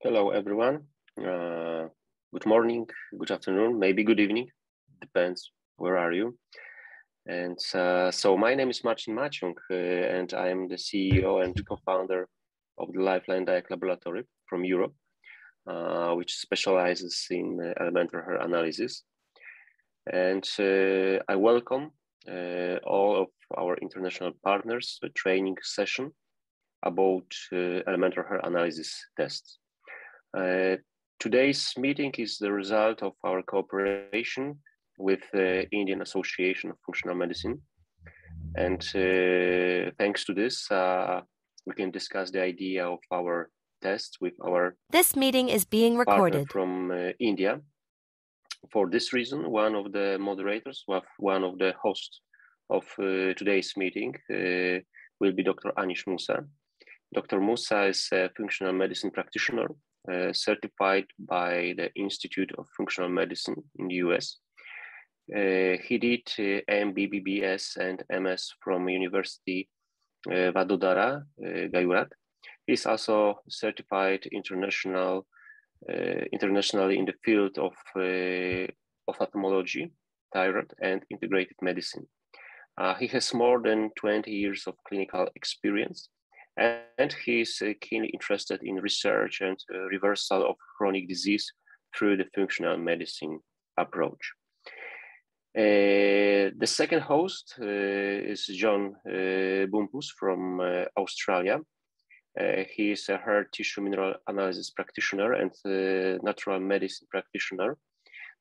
Hello, everyone. Good morning, good afternoon, maybe good evening. Depends where are you. And so my name is Marcin Maciung, and I am the CEO and co-founder of the Lifeline Diag Laboratory from Europe, which specializes in elemental hair analysis. And I welcome all of our international partners to a training session about elemental hair analysis tests. Today's meeting is the result of our cooperation with the Indian Association of Functional Medicine. And thanks to this, we can discuss the idea of our test with our This meeting is being recorded from India. For this reason, one of the moderators, one of the hosts of today's meeting will be Dr. Anish Musa. Dr. Musa is a functional medicine practitioner certified by the Institute of Functional Medicine in the US. He did MBBS and MS from University Vadodara, Gujarat. He's also certified internationally in the field of ophthalmology, thyroid, and integrated medicine. He has more than 20 years of clinical experience, and he's keenly interested in research and reversal of chronic disease through the functional medicine approach. The second host is John Bumpus from Australia. He is a hair tissue mineral analysis practitioner and natural medicine practitioner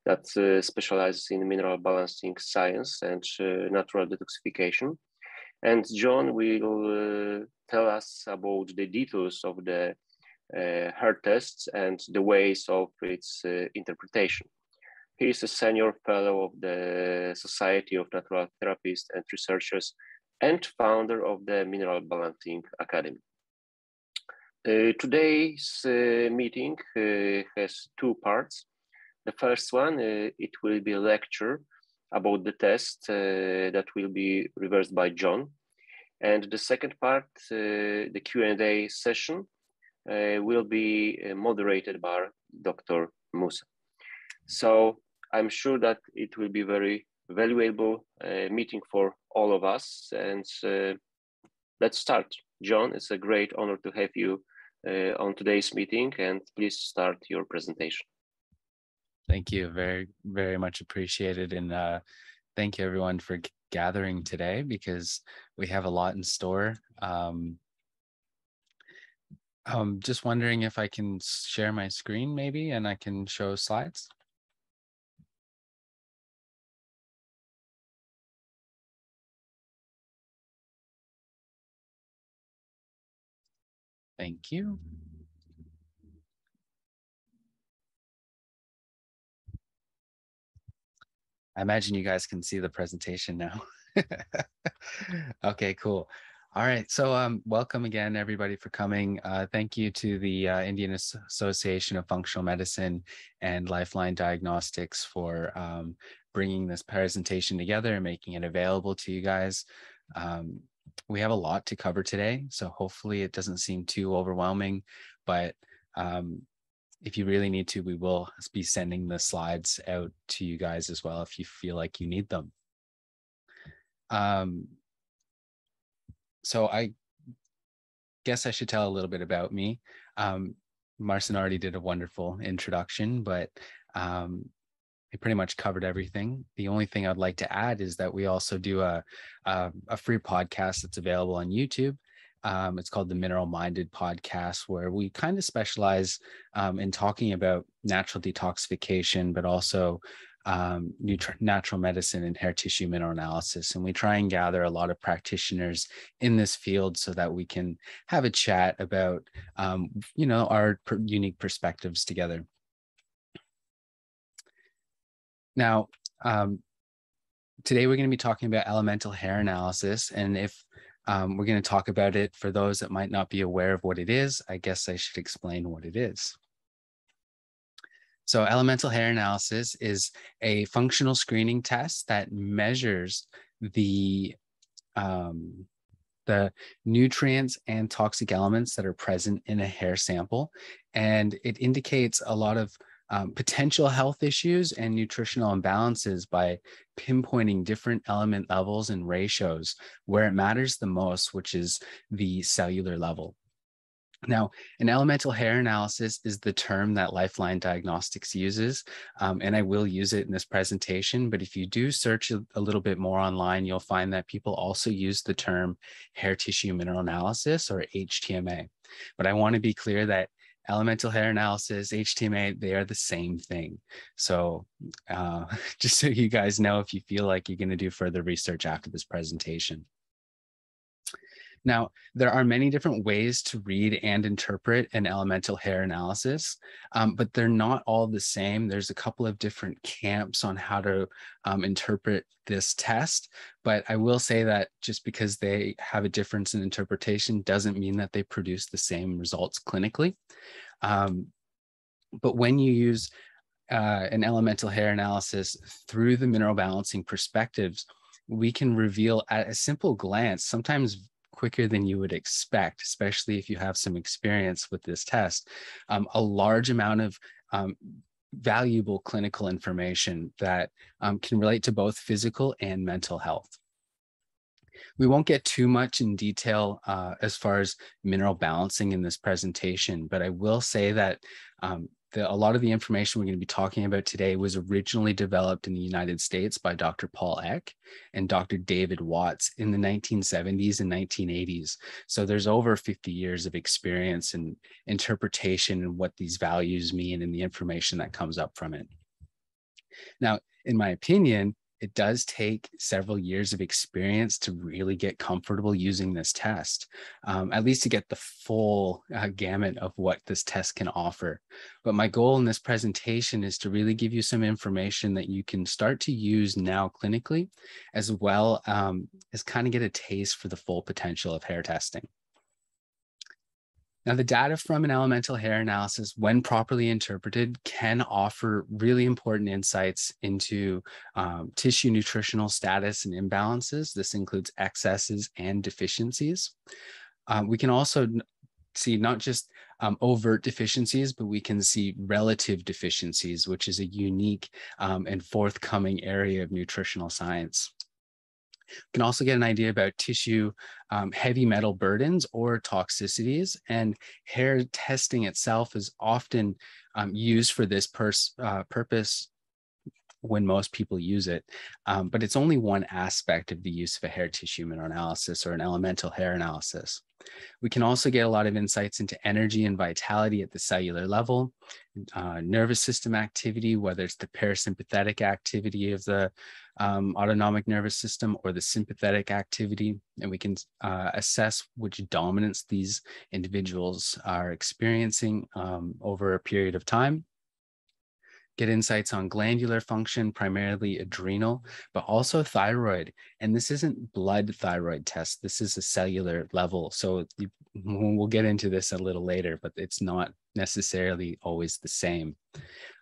that specializes in mineral balancing science and natural detoxification. And John will tell us about the details of the hair tests and the ways of its interpretation. He is a senior fellow of the Society of Natural Therapists and Researchers and founder of the Mineral Balancing Academy. Today's meeting has two parts. The first one, it will be a lecture about the test that will be reversed by John. And the second part, the Q&A session, will be moderated by Dr. Musa. So I'm sure that it will be very valuable meeting for all of us. And let's start. John, it's a great honor to have you on today's meeting, and please start your presentation. Thank you. Very, very much appreciated. And thank you everyone for gathering today because we have a lot in store. Just wondering if I can share my screen maybe, and I can show slides. Thank you. I imagine you guys can see the presentation now. Okay, cool. All right, so welcome again, everybody, for coming. Thank you to the Indian Association of Functional Medicine and Lifeline Diagnostics for bringing this presentation together and making it available to you guys. We have a lot to cover today, so hopefully it doesn't seem too overwhelming, but if you really need to, we will be sending the slides out to you guys as well if you feel like you need them. So I guess I should tell a little bit about me. Marcin already did a wonderful introduction, but he pretty much covered everything. The only thing I'd like to add is that we also do a free podcast that's available on YouTube. It's called the Mineral Minded Podcast, where we kind of specialize in talking about natural detoxification, but also natural medicine and hair tissue mineral analysis. And we try and gather a lot of practitioners in this field so that we can have a chat about, our unique perspectives together. Now, today we're going to be talking about elemental hair analysis. And if we're going to talk about it for those that might not be aware of what it is, I guess I should explain what it is. So elemental hair analysis is a functional screening test that measures the the nutrients and toxic elements that are present in a hair sample. And it indicates a lot of potential health issues and nutritional imbalances by pinpointing different element levels and ratios where it matters the most, which is the cellular level. Now, an elemental hair analysis is the term that Lifeline Diagnostics uses, and I will use it in this presentation, but if you do search a little bit more online, you'll find that people also use the term hair tissue mineral analysis, or HTMA. But I want to be clear that elemental hair analysis, HTMA, they are the same thing. So just so you guys know, if you feel like you're going to do further research after this presentation. Now, there are many different ways to read and interpret an elemental hair analysis, but they're not all the same. There's a couple of different camps on how to interpret this test, but I will say that just because they have a difference in interpretation doesn't mean that they produce the same results clinically. But when you use an elemental hair analysis through the mineral balancing perspectives, we can reveal at a simple glance, sometimes quicker than you would expect, especially if you have some experience with this test, a large amount of valuable clinical information that can relate to both physical and mental health. We won't get too much in detail as far as mineral balancing in this presentation, but I will say that a lot of the information we're going to be talking about today was originally developed in the United States by Dr. Paul Eck and Dr. David Watts in the 1970s and 1980s. So there's over 50 years of experience and interpretation and what these values mean and the information that comes up from it. Now, in my opinion, it does take several years of experience to really get comfortable using this test, at least to get the full gamut of what this test can offer. But my goal in this presentation is to really give you some information that you can start to use now clinically, as well as kind of get a taste for the full potential of hair testing. Now, the data from an elemental hair analysis, when properly interpreted, can offer really important insights into tissue nutritional status and imbalances. This includes excesses and deficiencies. We can also see not just overt deficiencies, but we can see relative deficiencies, which is a unique and forthcoming area of nutritional science. You can also get an idea about tissue heavy metal burdens or toxicities, and hair testing itself is often used for this purpose when most people use it, but it's only one aspect of the use of a hair tissue mineral analysis or an elemental hair analysis. We can also get a lot of insights into energy and vitality at the cellular level, nervous system activity, whether it's the parasympathetic activity of the autonomic nervous system or the sympathetic activity, and we can assess which dominance these individuals are experiencing over a period of time. Get insights on glandular function, primarily adrenal, but also thyroid. And this isn't blood thyroid test. This is a cellular level. So we'll get into this a little later, but it's not necessarily always the same.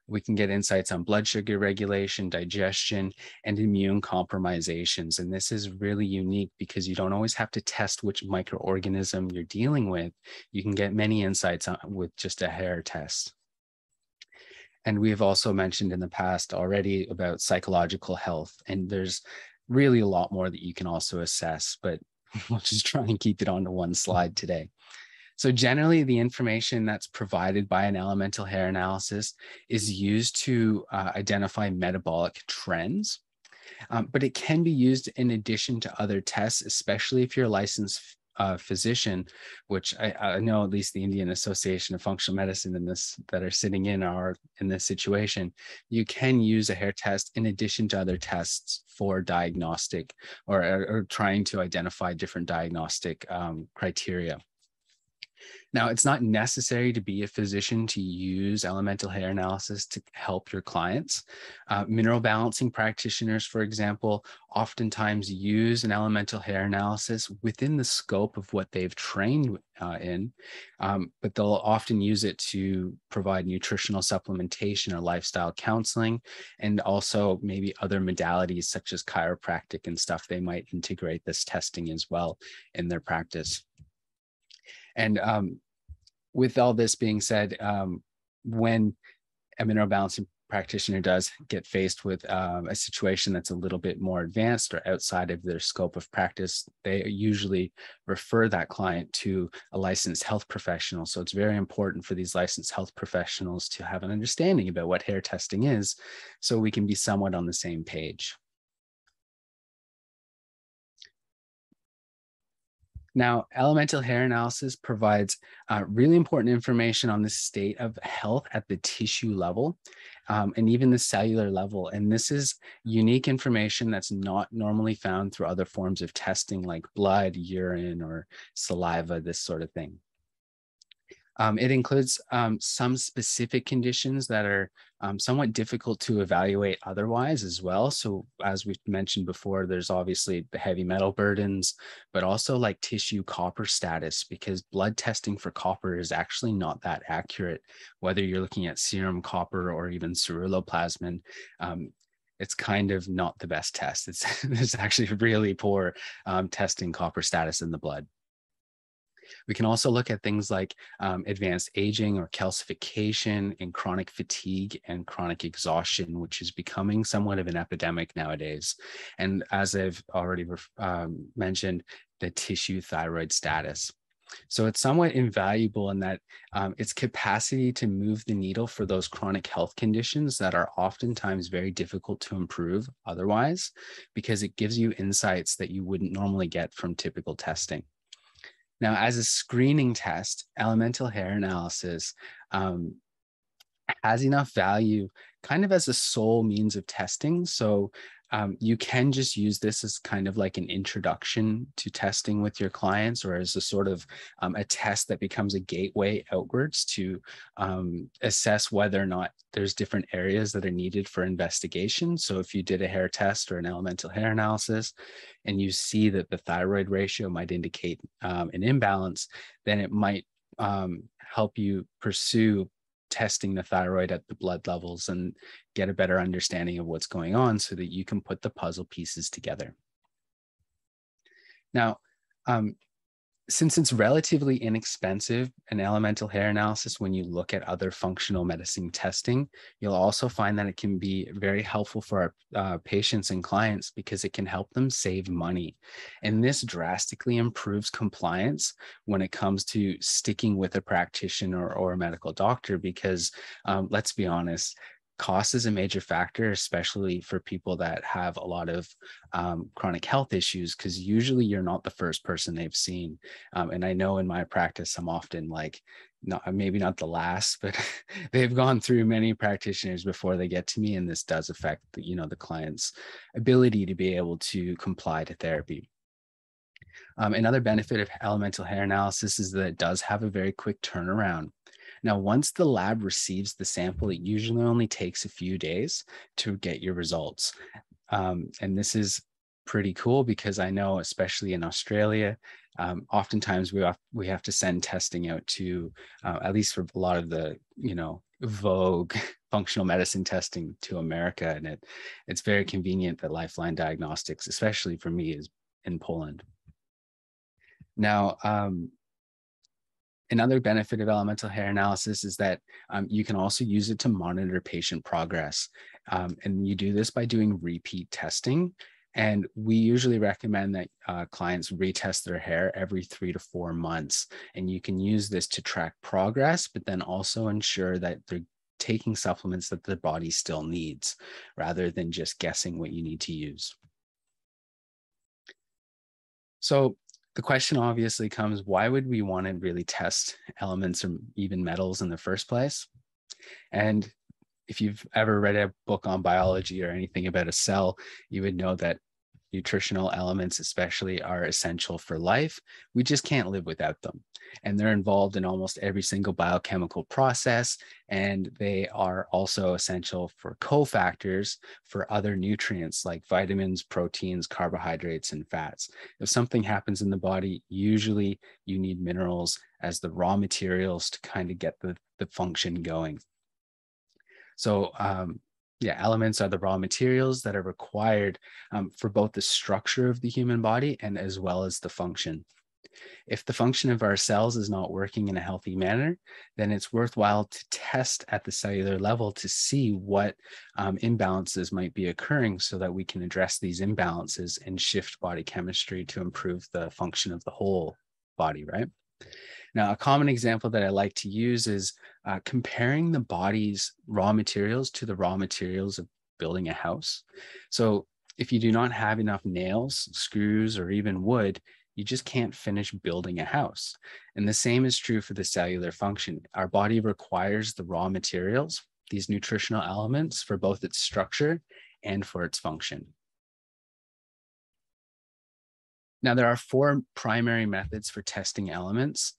We can get insights on blood sugar regulation, digestion, and immune compromisations. And this is really unique because you don't always have to test which microorganism you're dealing with. You can get many insights with just a hair test. And we have also mentioned in the past already about psychological health. And there's really a lot more that you can also assess, but we'll just try and keep it onto one slide today. So generally, the information that's provided by an elemental hair analysis is used to identify metabolic trends, but it can be used in addition to other tests, especially if you're a licensed physician, which I know at least the Indian Association of Functional Medicine in this that are sitting in this situation. You can use a hair test in addition to other tests for diagnostic or trying to identify different diagnostic criteria. Now, it's not necessary to be a physician to use elemental hair analysis to help your clients. Mineral balancing practitioners, for example, oftentimes use an elemental hair analysis within the scope of what they've trained in, but they'll often use it to provide nutritional supplementation or lifestyle counseling, and also maybe other modalities such as chiropractic and stuff. They might integrate this testing as well in their practice. And with all this being said, when a mineral balancing practitioner does get faced with a situation that's a little bit more advanced or outside of their scope of practice, they usually refer that client to a licensed health professional. So it's very important for these licensed health professionals to have an understanding about what hair testing is, so we can be somewhat on the same page. Now, elemental hair analysis provides really important information on the state of health at the tissue level and even the cellular level. And this is unique information that's not normally found through other forms of testing like blood, urine, or saliva, this sort of thing. It includes some specific conditions that are somewhat difficult to evaluate otherwise as well. So as we've mentioned before, there's obviously the heavy metal burdens, but also like tissue copper status, because blood testing for copper is actually not that accurate, whether you're looking at serum copper or even ceruloplasmin. It's kind of not the best test. It's actually really poor testing copper status in the blood. We can also look at things like advanced aging or calcification and chronic fatigue and chronic exhaustion, which is becoming somewhat of an epidemic nowadays. And as I've already mentioned, the tissue thyroid status. So it's somewhat invaluable in that its capacity to move the needle for those chronic health conditions that are oftentimes very difficult to improve otherwise, because it gives you insights that you wouldn't normally get from typical testing. Now, as a screening test, elemental hair analysis has enough value kind of as a sole means of testing. So you can just use this as kind of like an introduction to testing with your clients, or as a sort of a test that becomes a gateway outwards to assess whether or not there's different areas that are needed for investigation. So if you did a hair test or an elemental hair analysis and you see that the thyroid ratio might indicate an imbalance, then it might help you pursue testing the thyroid at the blood levels and get a better understanding of what's going on so that you can put the puzzle pieces together. Now, since it's relatively inexpensive, an elemental hair analysis, when you look at other functional medicine testing, you'll also find that it can be very helpful for our patients and clients, because it can help them save money. And this drastically improves compliance when it comes to sticking with a practitioner or a medical doctor, because let's be honest, cost is a major factor, especially for people that have a lot of chronic health issues, because usually you're not the first person they've seen. And I know in my practice, I'm often like, maybe not the last, but they've gone through many practitioners before they get to me. And this does affect the client's ability to be able to comply to therapy. Another benefit of elemental hair analysis is that it does have a very quick turnaround. Now, once the lab receives the sample, it usually only takes a few days to get your results. And this is pretty cool, because I know, especially in Australia, oftentimes we have to send testing out to, at least for a lot of the, vogue functional medicine testing, to America. And it's very convenient that Lifeline Diagnostics, especially for me, is in Poland. Now, another benefit of elemental hair analysis is that you can also use it to monitor patient progress. And you do this by doing repeat testing. And we usually recommend that clients retest their hair every 3 to 4 months. And you can use this to track progress, but then also ensure that they're taking supplements that the body still needs, rather than just guessing what you need to use. So the question obviously comes, why would we want to really test elements or even metals in the first place? And if you've ever read a book on biology or anything about a cell, you would know that nutritional elements especially are essential for life. We just can't live without them. And they're involved in almost every single biochemical process, and they are also essential for cofactors for other nutrients like vitamins, proteins, carbohydrates, and fats. If something happens in the body, usually you need minerals as the raw materials to kind of get the function going. So yeah, elements are the raw materials that are required for both the structure of the human body and as well as the function. If the function of our cells is not working in a healthy manner, then it's worthwhile to test at the cellular level to see what imbalances might be occurring so that we can address these imbalances and shift body chemistry to improve the function of the whole body, right? Now, a common example that I like to use is comparing the body's raw materials to the raw materials of building a house. So if you do not have enough nails, screws, or even wood, you just can't finish building a house. And the same is true for the cellular function. Our body requires the raw materials, these nutritional elements, for both its structure and for its function. Now, there are 4 primary methods for testing elements.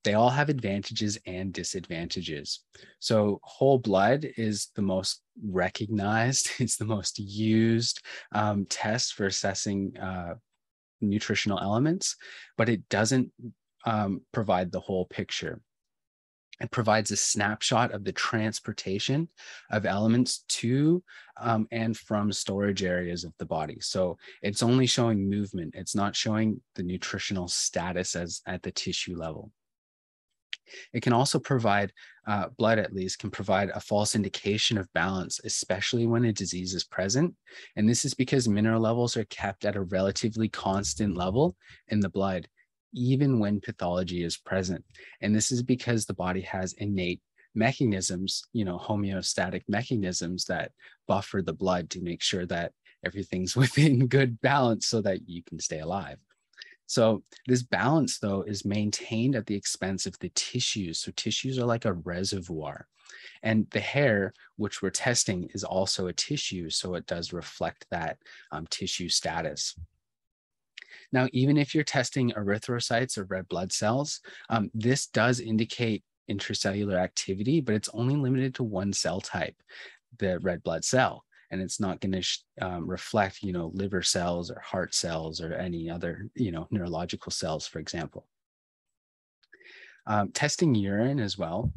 They all have advantages and disadvantages. So whole blood is the most recognized, it's the most used test for assessing nutritional elements, but it doesn't provide the whole picture. It provides a snapshot of the transportation of elements to and from storage areas of the body. So it's only showing movement. It's not showing the nutritional status as at the tissue level. It can also provide, blood at least, can provide a false indication of balance, especially when a disease is present. And this is because mineral levels are kept at a relatively constant level in the blood, even when pathology is present. And this is because the body has innate mechanisms, homeostatic mechanisms that buffer the blood to make sure that everything's within good balance so that you can stay alive. So this balance, though, is maintained at the expense of the tissues. So tissues are like a reservoir. And the hair, which we're testing, is also a tissue. So it does reflect that tissue status. Now, even if you're testing erythrocytes or red blood cells, this does indicate intracellular activity, but it's only limited to one cell type, the red blood cell. And it's not going to reflect, liver cells or heart cells or any other, neurological cells, for example. Testing urine as well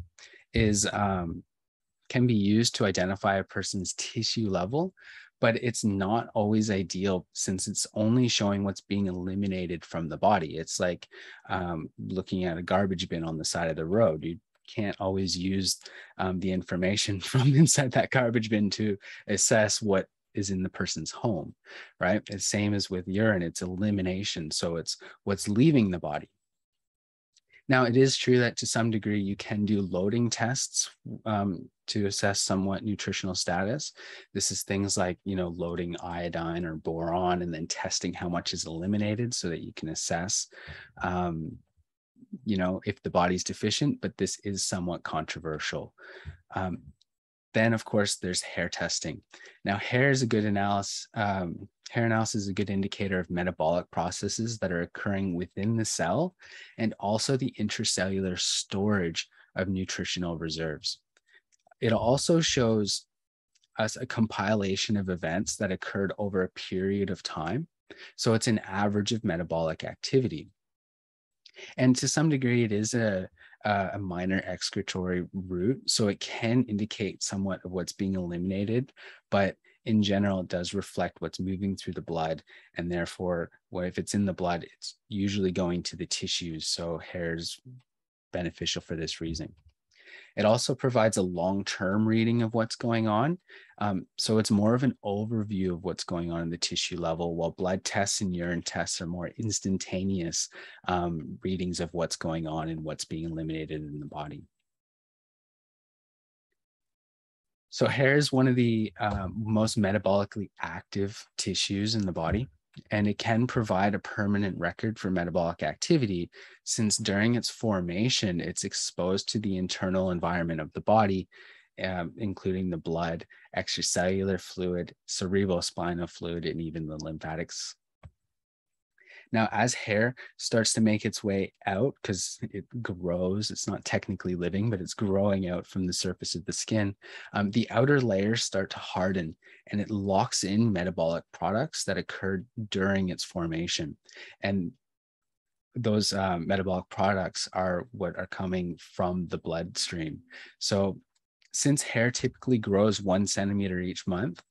is can be used to identify a person's tissue level, but it's not always ideal since it's only showing what's being eliminated from the body. It's like looking at a garbage bin on the side of the road. You can't always use the information from inside that garbage bin to assess what is in the person's home, right? The same as with urine, it's elimination. So it's what's leaving the body. Now, it is true that to some degree you can do loading tests to assess somewhat nutritional status. This is things like, loading iodine or boron and then testing how much is eliminated so that you can assess, if the body's deficient, but this is somewhat controversial. Then, of course, there's hair testing. Now, hair is a good analysis. Hair analysis is a good indicator of metabolic processes that are occurring within the cell and also the intracellular storage of nutritional reserves. It also shows us a compilation of events that occurred over a period of time. So it's an average of metabolic activity. And to some degree, it is a minor excretory route. So it can indicate somewhat of what's being eliminated, but in general, it does reflect what's moving through the blood. And therefore, if it's in the blood, it's usually going to the tissues. So hair is beneficial for this reason. It also provides a long-term reading of what's going on. So it's more of an overview of what's going on in the tissue level, while blood tests and urine tests are more instantaneous readings of what's going on and what's being eliminated in the body. So hair is one of the most metabolically active tissues in the body, and it can provide a permanent record for metabolic activity since during its formation, it's exposed to the internal environment of the body including the blood, extracellular fluid, cerebrospinal fluid, and even the lymphatics. Now, as hair starts to make its way out, because it grows, it's not technically living, but it's growing out from the surface of the skin, the outer layers start to harden, and it locks in metabolic products that occurred during its formation. And those metabolic products are what are coming from the bloodstream. So since hair typically grows 1 centimeter each month,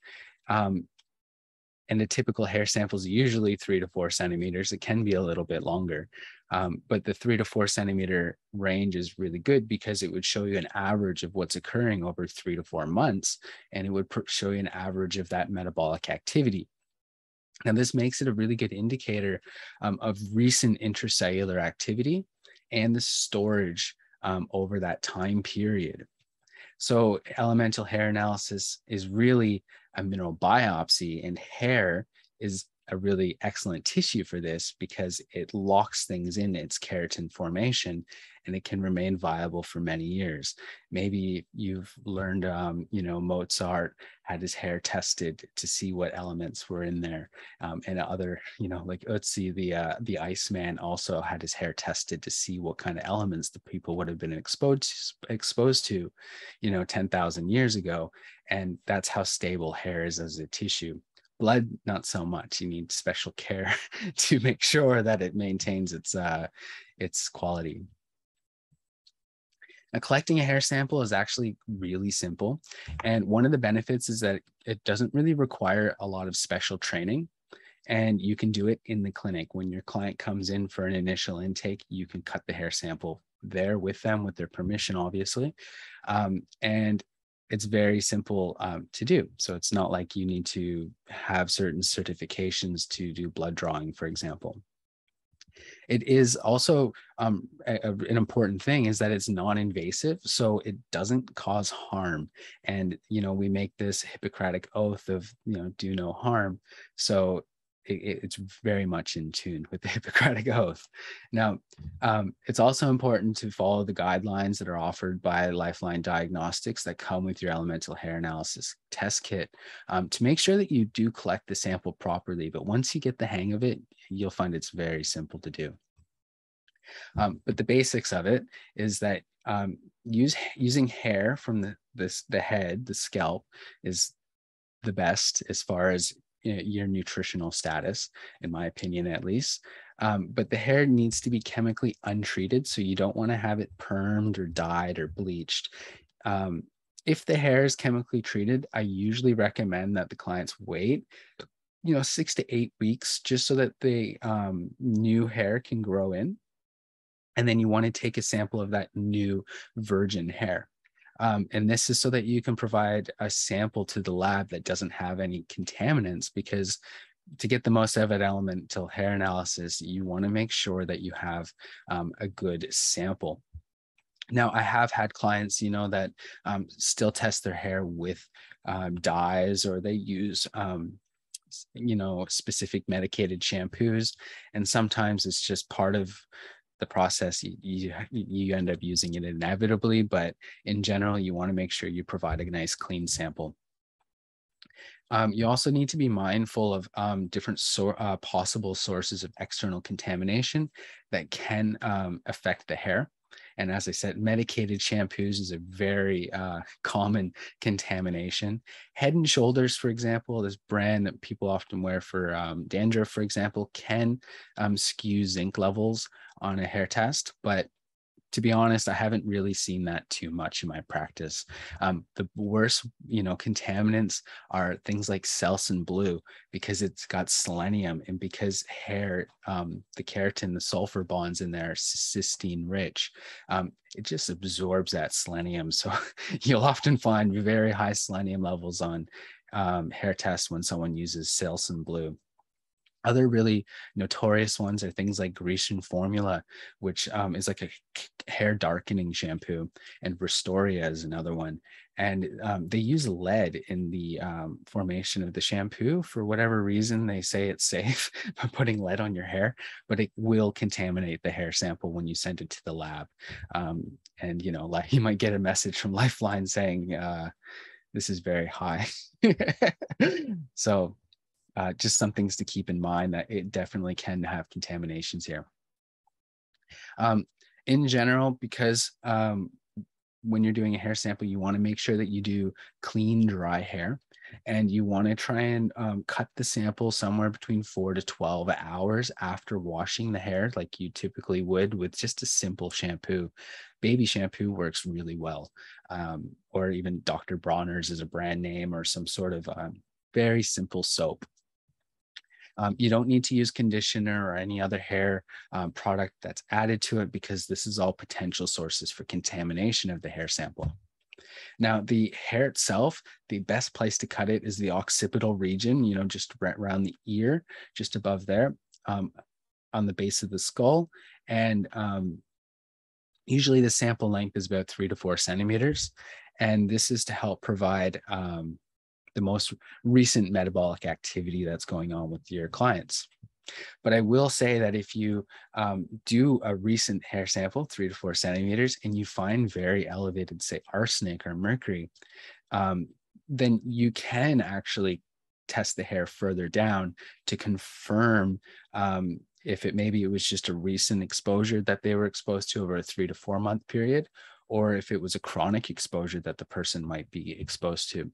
and a typical hair sample is usually 3 to 4 centimeters. It can be a little bit longer, but the 3 to 4 centimeter range is really good because it would show you an average of what's occurring over 3 to 4 months, and it would show you an average of that metabolic activity. Now, this makes it a really good indicator of recent intracellular activity and the storage over that time period. So elemental hair analysis is really a mineral biopsy, and hair is a really excellent tissue for this because it locks things in its keratin formation, and it can remain viable for many years. Maybe you've learned, Mozart had his hair tested to see what elements were in there, and other, like Ötzi, the Iceman, also had his hair tested to see what kind of elements the people would have been exposed to, 10,000 years ago, and that's how stable hair is as a tissue. Blood, not so much. You need special care to make sure that it maintains its quality. Now, collecting a hair sample is actually really simple. And one of the benefits is that it doesn't really require a lot of special training. And you can do it in the clinic. When your client comes in for an initial intake, you can cut the hair sample there with them, with their permission, obviously. And it's very simple to do. So it's not like you need to have certain certifications to do blood drawing, for example. It is also an important thing is that it's non-invasive, so it doesn't cause harm. And, we make this Hippocratic oath of, do no harm. So it's very much in tune with the Hippocratic Oath. Now, it's also important to follow the guidelines that are offered by Lifeline Diagnostics that come with your elemental hair analysis test kit to make sure that you do collect the sample properly. But once you get the hang of it, you'll find it's very simple to do. But the basics of it is that using hair from the head, the scalp, is the best as far as your nutritional status, in my opinion, at least. But the hair needs to be chemically untreated. So you don't want to have it permed or dyed or bleached. If the hair is chemically treated, I usually recommend that the clients wait, 6 to 8 weeks, just so that the new hair can grow in. And then you want to take a sample of that new virgin hair. And this is so that you can provide a sample to the lab that doesn't have any contaminants, because to get the most out of elemental hair analysis, you want to make sure that you have a good sample. Now, I have had clients, that still test their hair with dyes, or they use specific medicated shampoos. And sometimes it's just part of the process. You end up using it inevitably, but in general, you want to make sure you provide a nice clean sample. You also need to be mindful of different possible sources of external contamination that can affect the hair. And as I said, medicated shampoos is a very common contamination. Head and Shoulders, for example, this brand that people often wear for dandruff, for example, can skew zinc levels on a hair test. But to be honest, I haven't really seen that too much in my practice. The worst, contaminants are things like Selsun blue, because it's got selenium, and because hair, the keratin, the sulfur bonds in there are cysteine rich. It just absorbs that selenium. So you'll often find very high selenium levels on hair tests when someone uses Selsun blue. Other really notorious ones are things like Grecian Formula, which is like a hair darkening shampoo, and Restoria is another one. And they use lead in the formation of the shampoo. For whatever reason, they say it's safe by putting lead on your hair, but it will contaminate the hair sample when you send it to the lab. And, you know, like you might get a message from Lifeline saying, this is very high. So just some things to keep in mind, that it definitely can have contaminations here. In general, because when you're doing a hair sample, you want to make sure that you do clean, dry hair, and you want to try and cut the sample somewhere between 4 to 12 hours after washing the hair, like you typically would with just a simple shampoo. Baby shampoo works really well, or even Dr. Bronner's is a brand name, or some sort of very simple soap. You don't need to use conditioner or any other hair product that's added to it, because this is all potential sources for contamination of the hair sample. Now, the hair itself, the best place to cut it is the occipital region, you know, just right around the ear, just above there, on the base of the skull. And usually the sample length is about 3 to 4 centimeters. And this is to help provide the most recent metabolic activity that's going on with your clients. But I will say that if you do a recent hair sample, 3 to 4 centimeters, and you find very elevated, say, arsenic or mercury, then you can actually test the hair further down to confirm if maybe it was just a recent exposure that they were exposed to over a 3 to 4 month period, or if it was a chronic exposure that the person might be exposed to.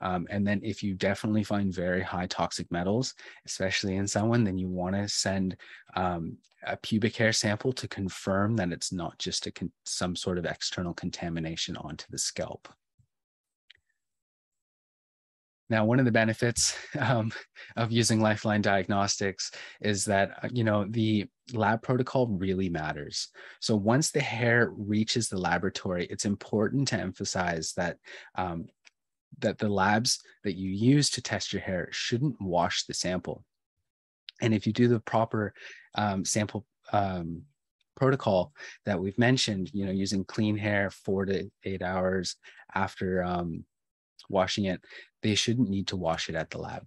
And then if you definitely find very high toxic metals, especially in someone, then you want to send a pubic hair sample to confirm that it's not just some sort of external contamination onto the scalp. Now, one of the benefits of using Lifeline Diagnostics is that, you know, the lab protocol really matters. So once the hair reaches the laboratory, it's important to emphasize that that the labs that you use to test your hair shouldn't wash the sample. And if you do the proper sample protocol that we've mentioned, you know, using clean hair 4 to 8 hours after washing it, they shouldn't need to wash it at the lab.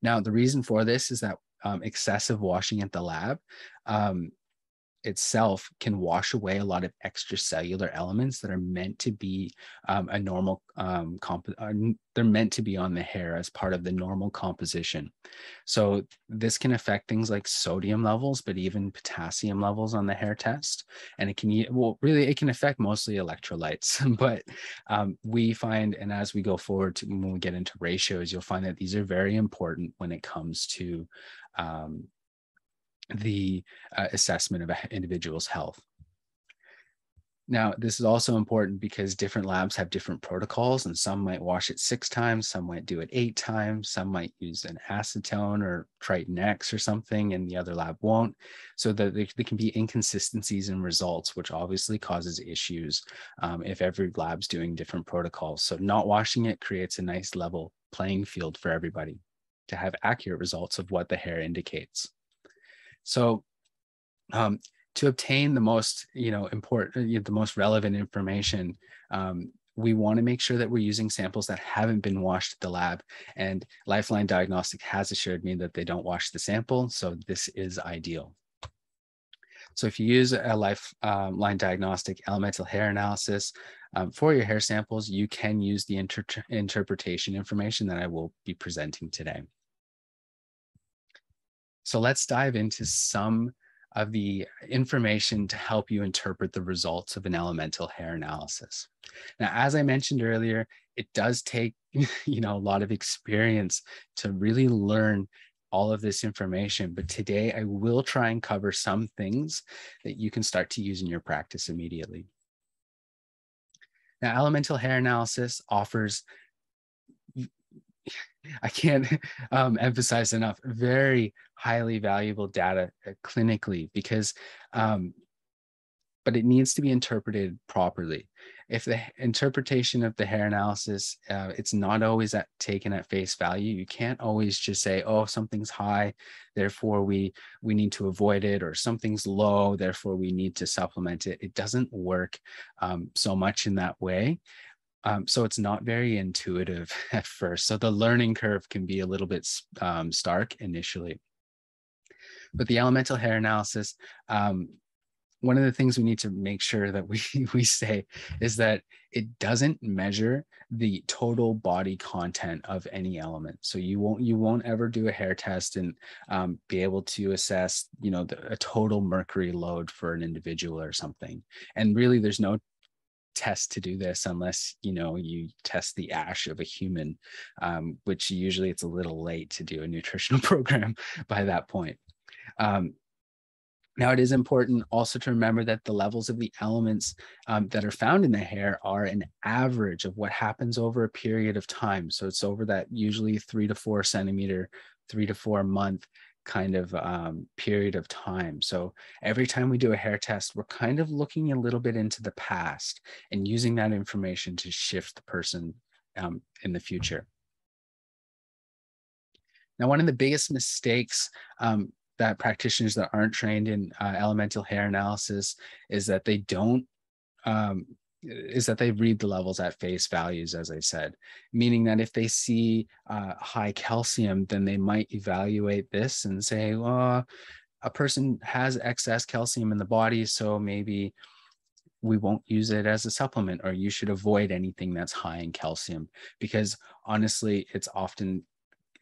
Now, the reason for this is that excessive washing at the lab itself can wash away a lot of extracellular elements that are meant to be a normal they're meant to be on the hair as part of the normal composition. So this can affect things like sodium levels, but even potassium levels on the hair test. And it can, well, really, it can affect mostly electrolytes. But we find, and as we go forward when we get into ratios, you'll find that these are very important when it comes to the assessment of an individual's health. Now, this is also important because different labs have different protocols, and some might wash it 6 times, some might do it 8 times, some might use an acetone or Triton X or something, and the other lab won't. So that there can be inconsistencies in results, which obviously causes issues if every lab's doing different protocols. So not washing it creates a nice level playing field for everybody to have accurate results of what the hair indicates. So to obtain the most, important, the most relevant information, we want to make sure that we're using samples that haven't been washed at the lab. And Lifeline Diagnostic has assured me that they don't wash the sample, so this is ideal. So if you use a Lifeline Diagnostic elemental hair analysis for your hair samples, you can use the interpretation information that I will be presenting today. So let's dive into some of the information to help you interpret the results of an elemental hair analysis. Now, as I mentioned earlier, it does take a lot of experience to really learn all of this information, but today I will try and cover some things that you can start to use in your practice immediately. Now, elemental hair analysis offers, I can't emphasize enough, very highly valuable data clinically, because but it needs to be interpreted properly. If the interpretation of the hair analysis, it's not always taken at face value. You can't always just say, oh, something's high, therefore we need to avoid it, or something's low, therefore we need to supplement it. It doesn't work so much in that way. So it's not very intuitive at first. So the learning curve can be a little bit stark initially. But the elemental hair analysis, one of the things we need to make sure that we say is that it doesn't measure the total body content of any element. So you won't ever do a hair test and be able to assess, a total mercury load for an individual or something. And really, there's no test to do this unless you test the ash of a human, which usually it's a little late to do a nutritional program by that point. Now, it is important also to remember that the levels of the elements that are found in the hair are an average of what happens over a period of time. So it's over that usually 3 to 4 centimeter, 3 to 4 month kind of period of time. So every time we do a hair test, we're kind of looking a little bit into the past and using that information to shift the person in the future. Now, one of the biggest mistakes that practitioners that aren't trained in elemental hair analysis is that they read the levels at face values, as I said, meaning that if they see high calcium, then they might evaluate this and say, well, a person has excess calcium in the body, so maybe we won't use it as a supplement, or you should avoid anything that's high in calcium, because honestly, it's often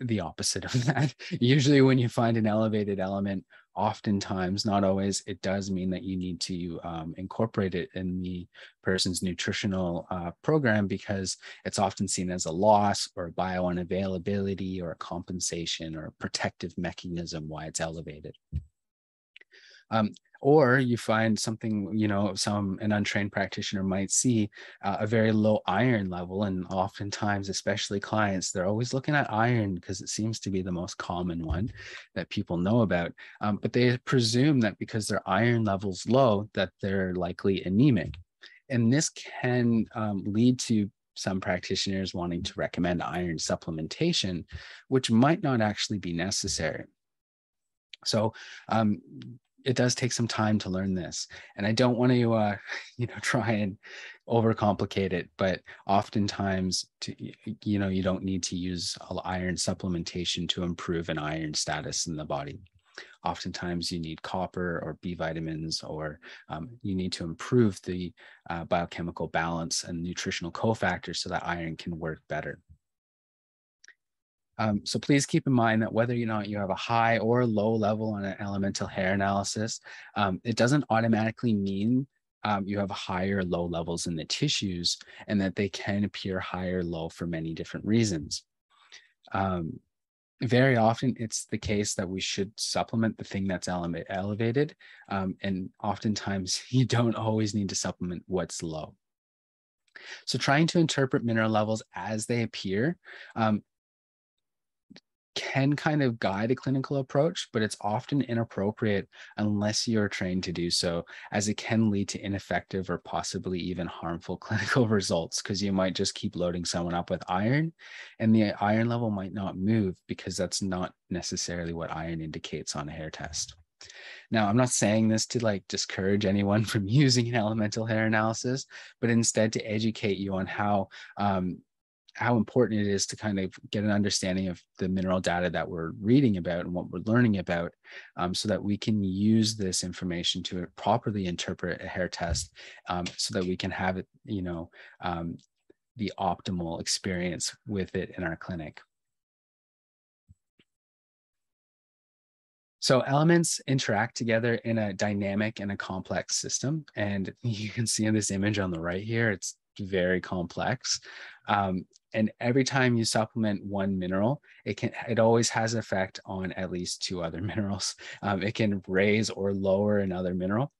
the opposite of that. Usually when you find an elevated element, oftentimes, not always, it does mean that you need to incorporate it in the person's nutritional program, because it's often seen as a loss or a biounavailability or a compensation or a protective mechanism why it's elevated. Or you find something, an untrained practitioner might see a very low iron level. And oftentimes, especially clients, they're always looking at iron because it seems to be the most common one that people know about. But they presume that because their iron level's low, that they're likely anemic. And this can lead to some practitioners wanting to recommend iron supplementation, which might not actually be necessary. So it does take some time to learn this, and I don't want to try and overcomplicate it, but oftentimes you don't need to use iron supplementation to improve an iron status in the body. Oftentimes you need copper or B vitamins, or you need to improve the biochemical balance and nutritional cofactors so that iron can work better. So please keep in mind that whether or not you have a high or low level on an elemental hair analysis, it doesn't automatically mean you have high or low levels in the tissues, and that they can appear high or low for many different reasons. Very often it's the case that we should supplement the thing that's elevated, and oftentimes you don't always need to supplement what's low. So trying to interpret mineral levels as they appear can kind of guide a clinical approach, but it's often inappropriate unless you're trained to do so, as it can lead to ineffective or possibly even harmful clinical results, because you might just keep loading someone up with iron and the iron level might not move, because that's not necessarily what iron indicates on a hair test. Now, I'm not saying this to discourage anyone from using an elemental hair analysis, but instead to educate you on how important it is to kind of get an understanding of the mineral data that we're reading about and what we're learning about, so that we can use this information to properly interpret a hair test, so that we can have it, the optimal experience with it in our clinic. So elements interact together in a dynamic and a complex system. And you can see in this image on the right here, it's very complex. And every time you supplement one mineral, it always has an effect on at least 2 other minerals. It can raise or lower another mineral.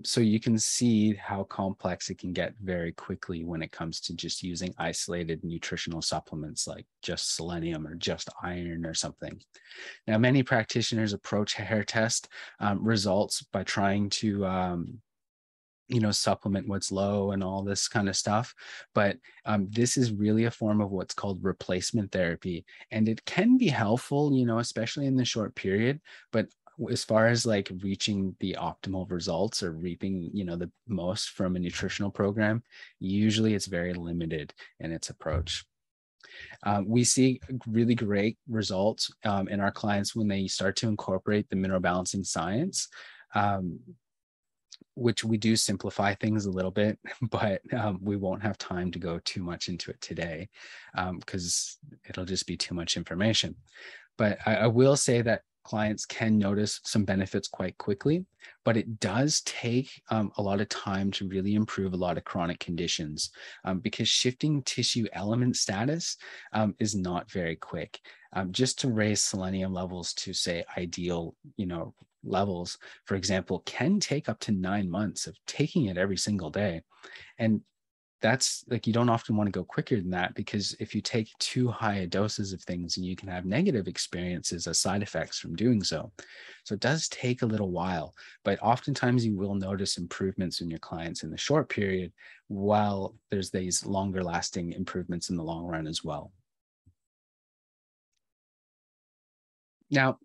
So you can see how complex it can get very quickly when it comes to just using isolated nutritional supplements like just selenium or just iron or something. Now, many practitioners approach hair test results by trying to supplement what's low and all this kind of stuff. But this is really a form of what's called replacement therapy. And it can be helpful, especially in the short period. But as far as like reaching the optimal results or reaping, the most from a nutritional program, usually it's very limited in its approach. We see really great results in our clients when they start to incorporate the mineral balancing science. Which we do simplify things a little bit, but we won't have time to go too much into it today because it'll just be too much information. But I will say that clients can notice some benefits quite quickly, but it does take a lot of time to really improve a lot of chronic conditions because shifting tissue element status is not very quick. Just to raise selenium levels to say ideal, levels, for example, can take up to 9 months of taking it every single day. And that's like, you don't often want to go quicker than that, because if you take too high a doses of things, you can have negative experiences as side effects from doing so. So it does take a little while, but oftentimes you will notice improvements in your clients in the short period, while there's these longer lasting improvements in the long run as well. Now,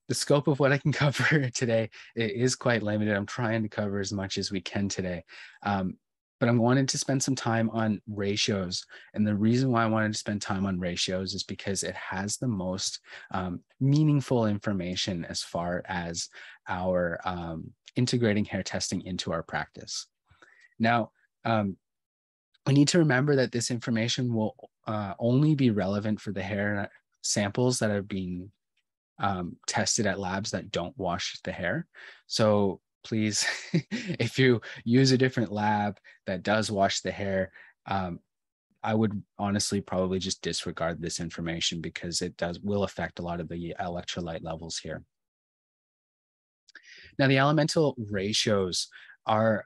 the scope of what I can cover today is quite limited. I'm trying to cover as much as we can today. But I wanted to spend some time on ratios. And the reason why I wanted to spend time on ratios is because it has the most meaningful information as far as our integrating hair testing into our practice. Now, we need to remember that this information will only be relevant for the hair samples that are being tested at labs that don't wash the hair. So please, if you use a different lab that does wash the hair, I would honestly probably just disregard this information, because it will affect a lot of the electrolyte levels here. Now, the elemental ratios are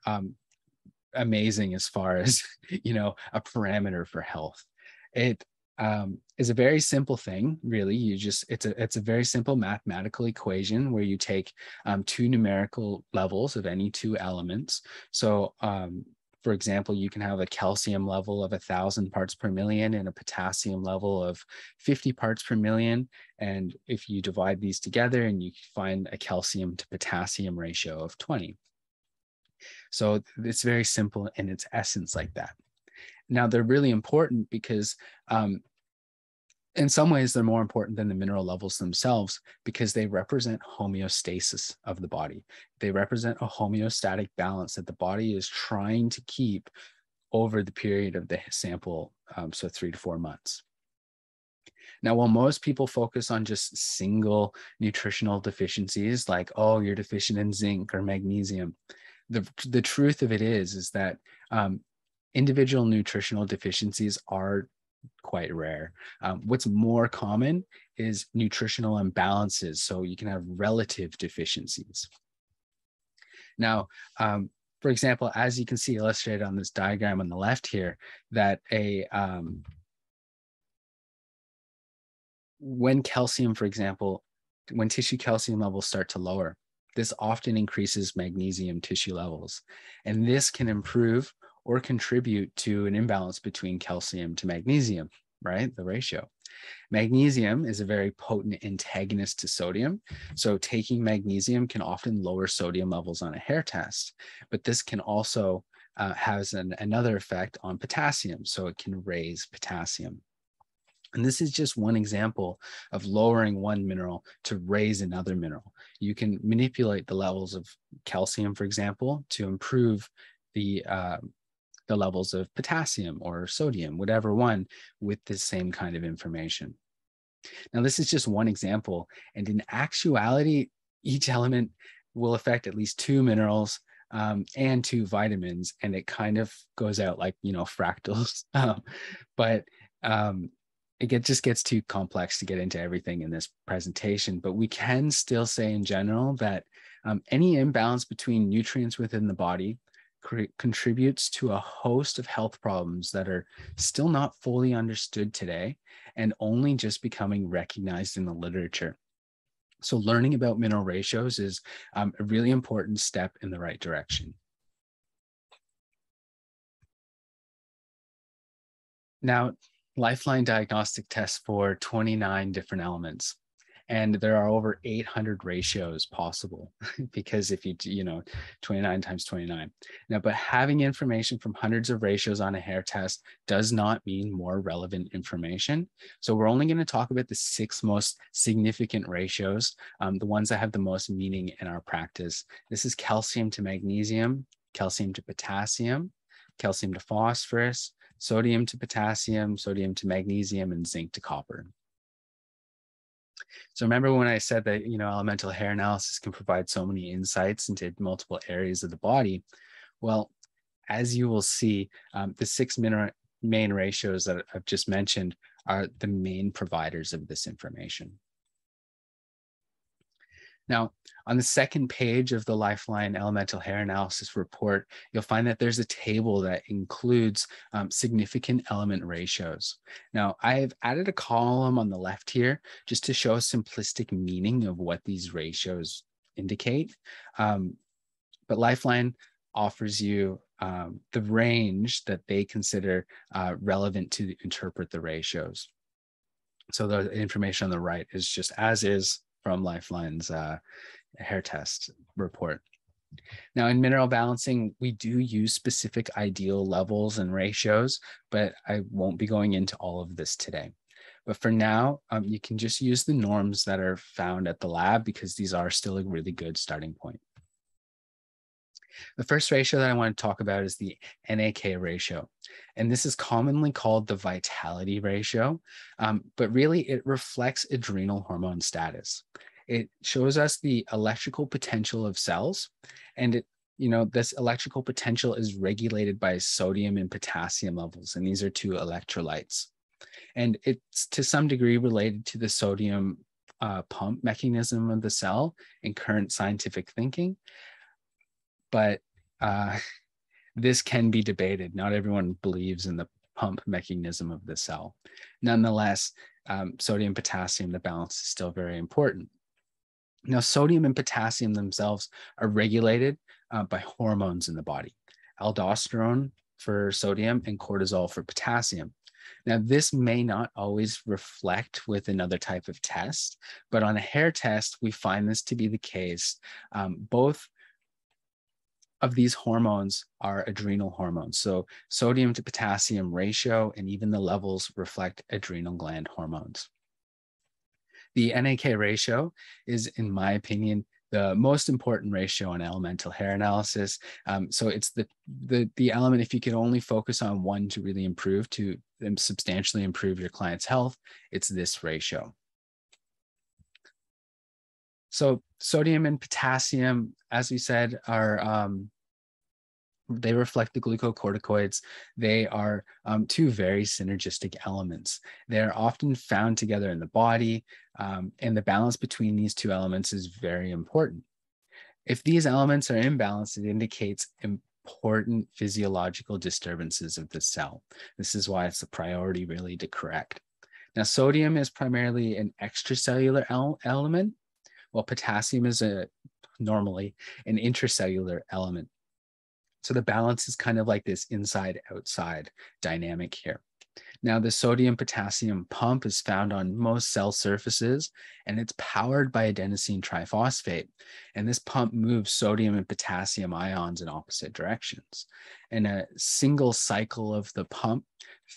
amazing as far as, a parameter for health. It is a very simple thing, really. It's a very simple mathematical equation where you take two numerical levels of any two elements. So, for example, you can have a calcium level of 1,000 parts per million and a potassium level of 50 parts per million. And if you divide these together, and you find a calcium to potassium ratio of 20. So it's very simple in its essence like that. Now, they're really important because in some ways they're more important than the mineral levels themselves, because they represent homeostasis of the body. They represent a homeostatic balance that the body is trying to keep over the period of the sample, so 3 to 4 months. Now, while most people focus on just single nutritional deficiencies, like, oh, you're deficient in zinc or magnesium, the truth of it is that individual nutritional deficiencies are quite rare. What's more common is nutritional imbalances. So you can have relative deficiencies. Now, for example, as you can see illustrated on this diagram on the left here, that when calcium, for example, when tissue calcium levels start to lower, this often increases magnesium tissue levels. And this can improve or contribute to an imbalance between calcium to magnesium, right? The ratio. Magnesium is a very potent antagonist to sodium. So taking magnesium can often lower sodium levels on a hair test, but this can also has another effect on potassium. So it can raise potassium. And this is just one example of lowering one mineral to raise another mineral. You can manipulate the levels of calcium, for example, to improve the levels of potassium or sodium, whatever one, with the same kind of information. Now, this is just one example. And in actuality, each element will affect at least 2 minerals and 2 vitamins. And it kind of goes out like, fractals. But it just gets too complex to get into everything in this presentation. But we can still say in general that any imbalance between nutrients within the body contributes to a host of health problems that are still not fully understood today and only just becoming recognized in the literature. So learning about mineral ratios is a really important step in the right direction. Now, Lifeline diagnostic tests for 29 different elements. And there are over 800 ratios possible because if you 29 times 29. Now, but having information from hundreds of ratios on a hair test does not mean more relevant information. So we're only going to talk about the 6 most significant ratios, the ones that have the most meaning in our practice. This is calcium to magnesium, calcium to potassium, calcium to phosphorus, sodium to potassium, sodium to magnesium, and zinc to copper. So remember when I said that, elemental hair analysis can provide so many insights into multiple areas of the body? Well, as you will see, the 6 main ratios that I've just mentioned are the main providers of this information. Now, on the second page of the Lifeline Elemental Hair Analysis report, you'll find that there's a table that includes significant element ratios. Now, I've added a column on the left here just to show a simplistic meaning of what these ratios indicate. But Lifeline offers you the range that they consider relevant to interpret the ratios. So the information on the right is just as is from Lifeline's hair test report. Now, in mineral balancing, we do use specific ideal levels and ratios, but I won't be going into all of this today. But for now, you can just use the norms that are found at the lab because these are still a really good starting point. The first ratio that I want to talk about is the NAK ratio. And this is commonly called the vitality ratio, but really it reflects adrenal hormone status. It shows us the electrical potential of cells, and this electrical potential is regulated by sodium and potassium levels, and these are 2 electrolytes. And it's to some degree related to the sodium pump mechanism of the cell in current scientific thinking. But this can be debated. Not everyone believes in the pump mechanism of the cell. Nonetheless, sodium, potassium, the balance is still very important. Now, sodium and potassium themselves are regulated by hormones in the body, aldosterone for sodium and cortisol for potassium. Now, this may not always reflect with another type of test, but on a hair test, we find this to be the case. Both of these hormones are adrenal hormones. So sodium to potassium ratio and even the levels reflect adrenal gland hormones. The NAK ratio is, in my opinion, the most important ratio on elemental hair analysis. So it's the element, if you could only focus on one to really improve, to substantially improve your client's health, it's this ratio. So sodium and potassium, as we said, are they reflect the glucocorticoids. They are 2 very synergistic elements. They're often found together in the body, and the balance between these 2 elements is very important. If these elements are imbalanced, it indicates important physiological disturbances of the cell. This is why it's a priority really to correct. Now, sodium is primarily an extracellular element, while potassium is normally an intracellular element. So the balance is kind of like this inside-outside dynamic here. Now, the sodium-potassium pump is found on most cell surfaces, and it's powered by adenosine triphosphate. And this pump moves sodium and potassium ions in opposite directions. In a single cycle of the pump,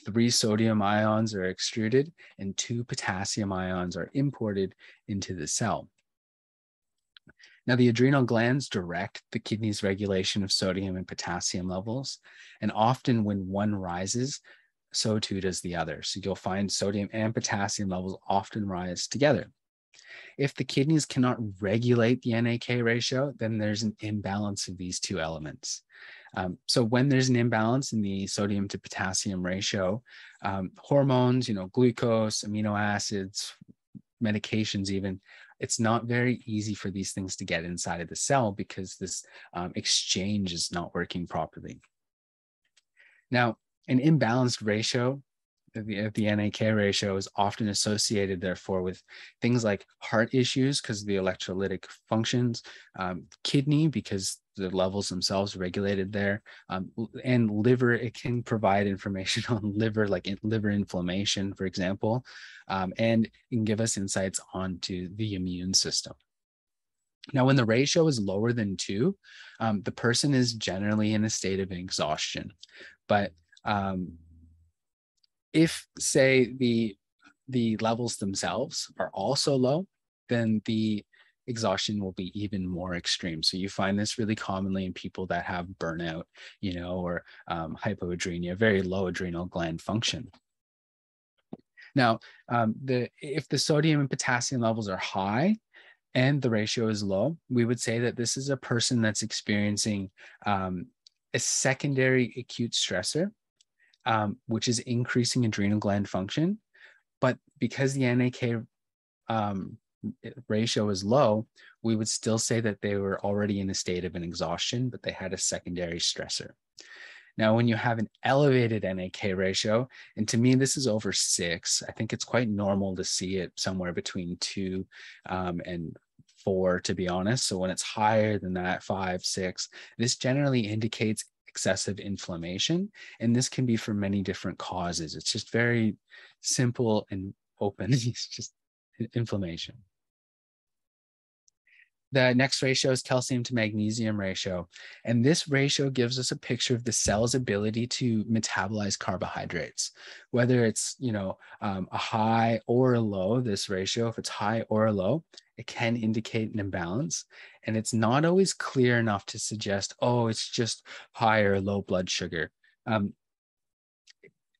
3 sodium ions are extruded and 2 potassium ions are imported into the cell. Now, the adrenal glands direct the kidney's regulation of sodium and potassium levels, and often when one rises, so too does the other. So you'll find sodium and potassium levels often rise together. If the kidneys cannot regulate the NAK ratio, then there's an imbalance of these 2 elements. So when there's an imbalance in the sodium to potassium ratio, hormones, glucose, amino acids, medications even, it's not very easy for these things to get inside of the cell because this exchange is not working properly. Now, an imbalanced ratio the NAK ratio is often associated, therefore, with things like heart issues because of the electrolytic functions, kidney because the levels themselves are regulated there, and liver. It can provide information on liver, like liver inflammation, for example, and it can give us insights onto the immune system. Now, when the ratio is lower than 2, the person is generally in a state of exhaustion. But if, say, the levels themselves are also low, then the exhaustion will be even more extreme. So you find this really commonly in people that have burnout, or hypoadrenia, very low adrenal gland function. Now, if the sodium and potassium levels are high, and the ratio is low, we would say that this is a person that's experiencing a secondary acute stressor, which is increasing adrenal gland function. But because the NAK ratio is low, we would still say that they were already in a state of an exhaustion, but they had a secondary stressor. Now, when you have an elevated NAK ratio, and to me, this is over 6, I think it's quite normal to see it somewhere between 2 and 4, to be honest. So when it's higher than that, 5, 6, this generally indicates excessive inflammation. And this can be for many different causes. It's just very simple and open. It's just inflammation. The next ratio is calcium to magnesium ratio. And this ratio gives us a picture of the cell's ability to metabolize carbohydrates, whether it's, a high or a low, this ratio, if it's high or a low, it can indicate an imbalance. And it's not always clear enough to suggest, oh, it's just high or low blood sugar.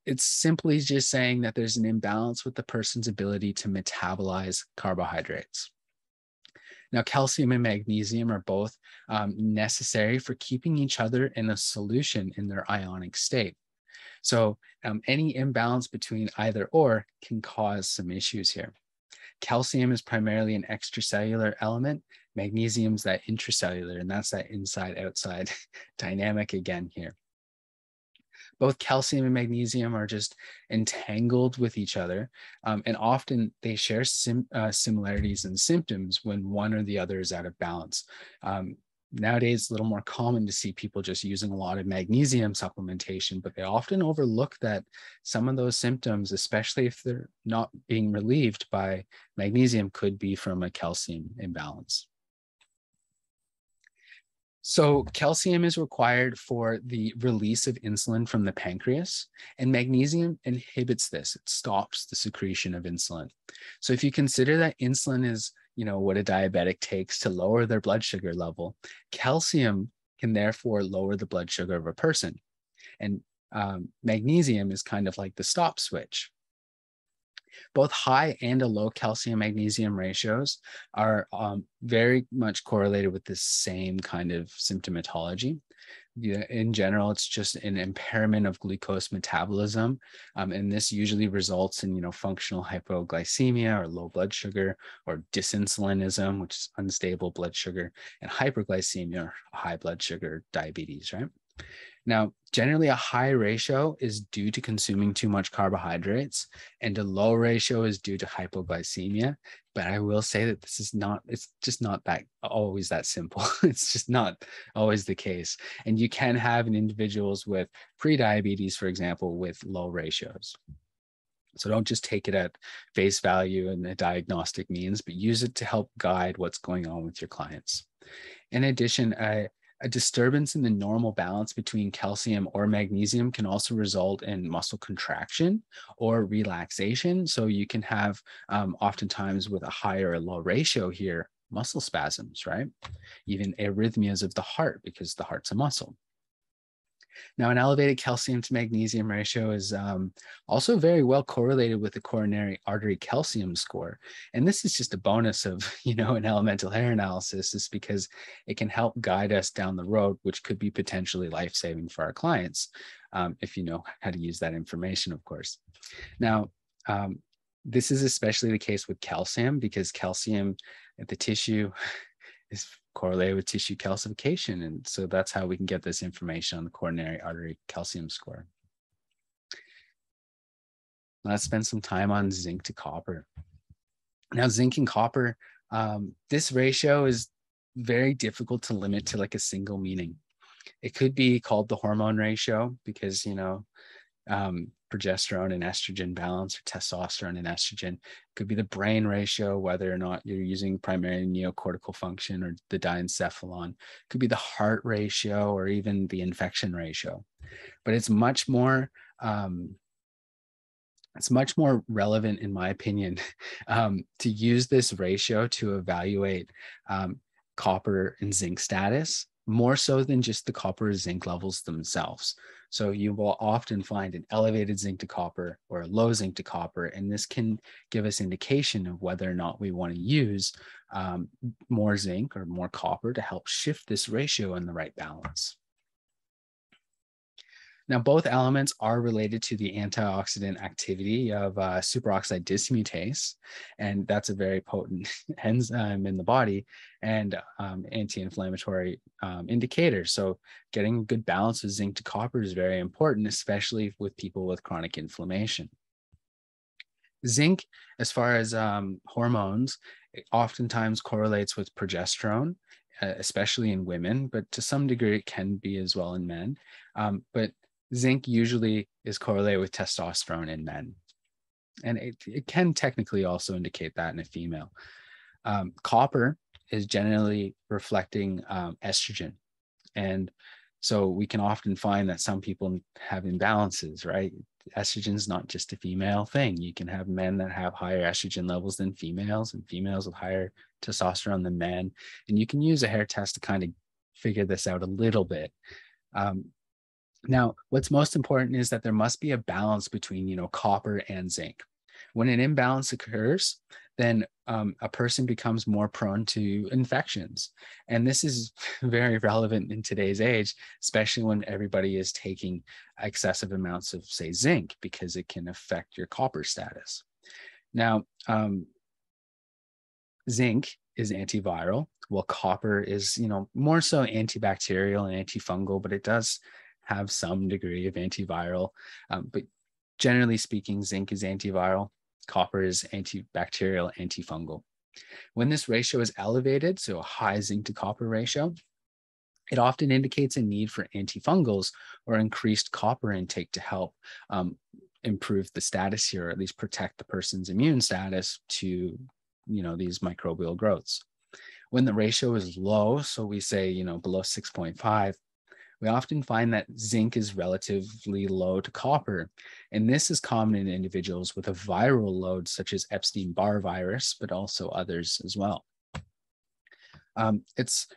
It's simply just saying that there's an imbalance with the person's ability to metabolize carbohydrates. Now, calcium and magnesium are both necessary for keeping each other in a solution in their ionic state. So any imbalance between either or can cause some issues here. Calcium is primarily an extracellular element. Magnesium is that intracellular, and that's that inside-outside dynamic again here. Both calcium and magnesium are just entangled with each other, and often they share similarities in symptoms when one or the other is out of balance. Nowadays, it's a little more common to see people just using a lot of magnesium supplementation, but they often overlook that some of those symptoms, especially if they're not being relieved by magnesium, could be from a calcium imbalance. So calcium is required for the release of insulin from the pancreas, and magnesium inhibits this. It stops the secretion of insulin. So if you consider that insulin is, what a diabetic takes to lower their blood sugar level, calcium can therefore lower the blood sugar of a person. And magnesium is kind of like the stop switch. Both high and a low calcium magnesium ratios are very much correlated with this same kind of symptomatology. In general, it's just an impairment of glucose metabolism, and this usually results in functional hypoglycemia or low blood sugar, or dysinsulinism, which is unstable blood sugar, and hyperglycemia or high blood sugar, diabetes, right? Now, generally a high ratio is due to consuming too much carbohydrates, and a low ratio is due to hypoglycemia. But I will say that it's just not that always that simple. It's just not always the case. And you can have individuals with prediabetes, for example, with low ratios. So don't just take it at face value and the diagnostic means, but use it to help guide what's going on with your clients. In addition, a disturbance in the normal balance between calcium or magnesium can also result in muscle contraction or relaxation. So you can have, oftentimes with a higher or low ratio here, muscle spasms, right? Even arrhythmias of the heart because the heart's a muscle. Now, an elevated calcium to magnesium ratio is also very well correlated with the coronary artery calcium score. And this is just a bonus of, an elemental hair analysis, is because it can help guide us down the road, which could be potentially life-saving for our clients, if you know how to use that information, of course. Now, this is especially the case with calcium, because calcium at the tissue is correlated with tissue calcification. And so that's how we can get this information on the coronary artery calcium score. Let's spend some time on zinc to copper. Now, zinc and copper, this ratio is very difficult to limit to like a single meaning. It could be called the hormone ratio because, progesterone and estrogen balance, or testosterone and estrogen. It could be the brain ratio, whether or not you're using primarily neocortical function or the diencephalon. It could be the heart ratio or even the infection ratio. But it's much more relevant, in my opinion, to use this ratio to evaluate copper and zinc status, more so than just the copper or zinc levels themselves. So you will often find an elevated zinc to copper or a low zinc to copper, and this can give us indication of whether or not we want to use more zinc or more copper to help shift this ratio in the right balance. Now, both elements are related to the antioxidant activity of superoxide dismutase, and that's a very potent enzyme in the body and anti-inflammatory indicator. So getting a good balance of zinc to copper is very important, especially with people with chronic inflammation. Zinc, as far as hormones, it oftentimes correlates with progesterone, especially in women, but to some degree it can be as well in men. But zinc usually is correlated with testosterone in men. And it can technically also indicate that in a female. Copper is generally reflecting estrogen. And so we can often find that some people have imbalances, right? Estrogen is not just a female thing. You can have men that have higher estrogen levels than females and females with higher testosterone than men. And you can use a hair test to kind of figure this out a little bit. Now, what's most important is that there must be a balance between, copper and zinc. When an imbalance occurs, then a person becomes more prone to infections. And this is very relevant in today's age, especially when everybody is taking excessive amounts of, say, zinc, because it can affect your copper status. Now, zinc is antiviral, while copper is, more so antibacterial and antifungal, but it does have some degree of antiviral. But generally speaking, zinc is antiviral, copper is antibacterial, antifungal. When this ratio is elevated, so a high zinc to copper ratio, it often indicates a need for antifungals or increased copper intake to help improve the status here, or at least protect the person's immune status to, these microbial growths. When the ratio is low, so we say, below 6.5, we often find that zinc is relatively low to copper. And this is common in individuals with a viral load, such as Epstein-Barr virus, but also others as well. It's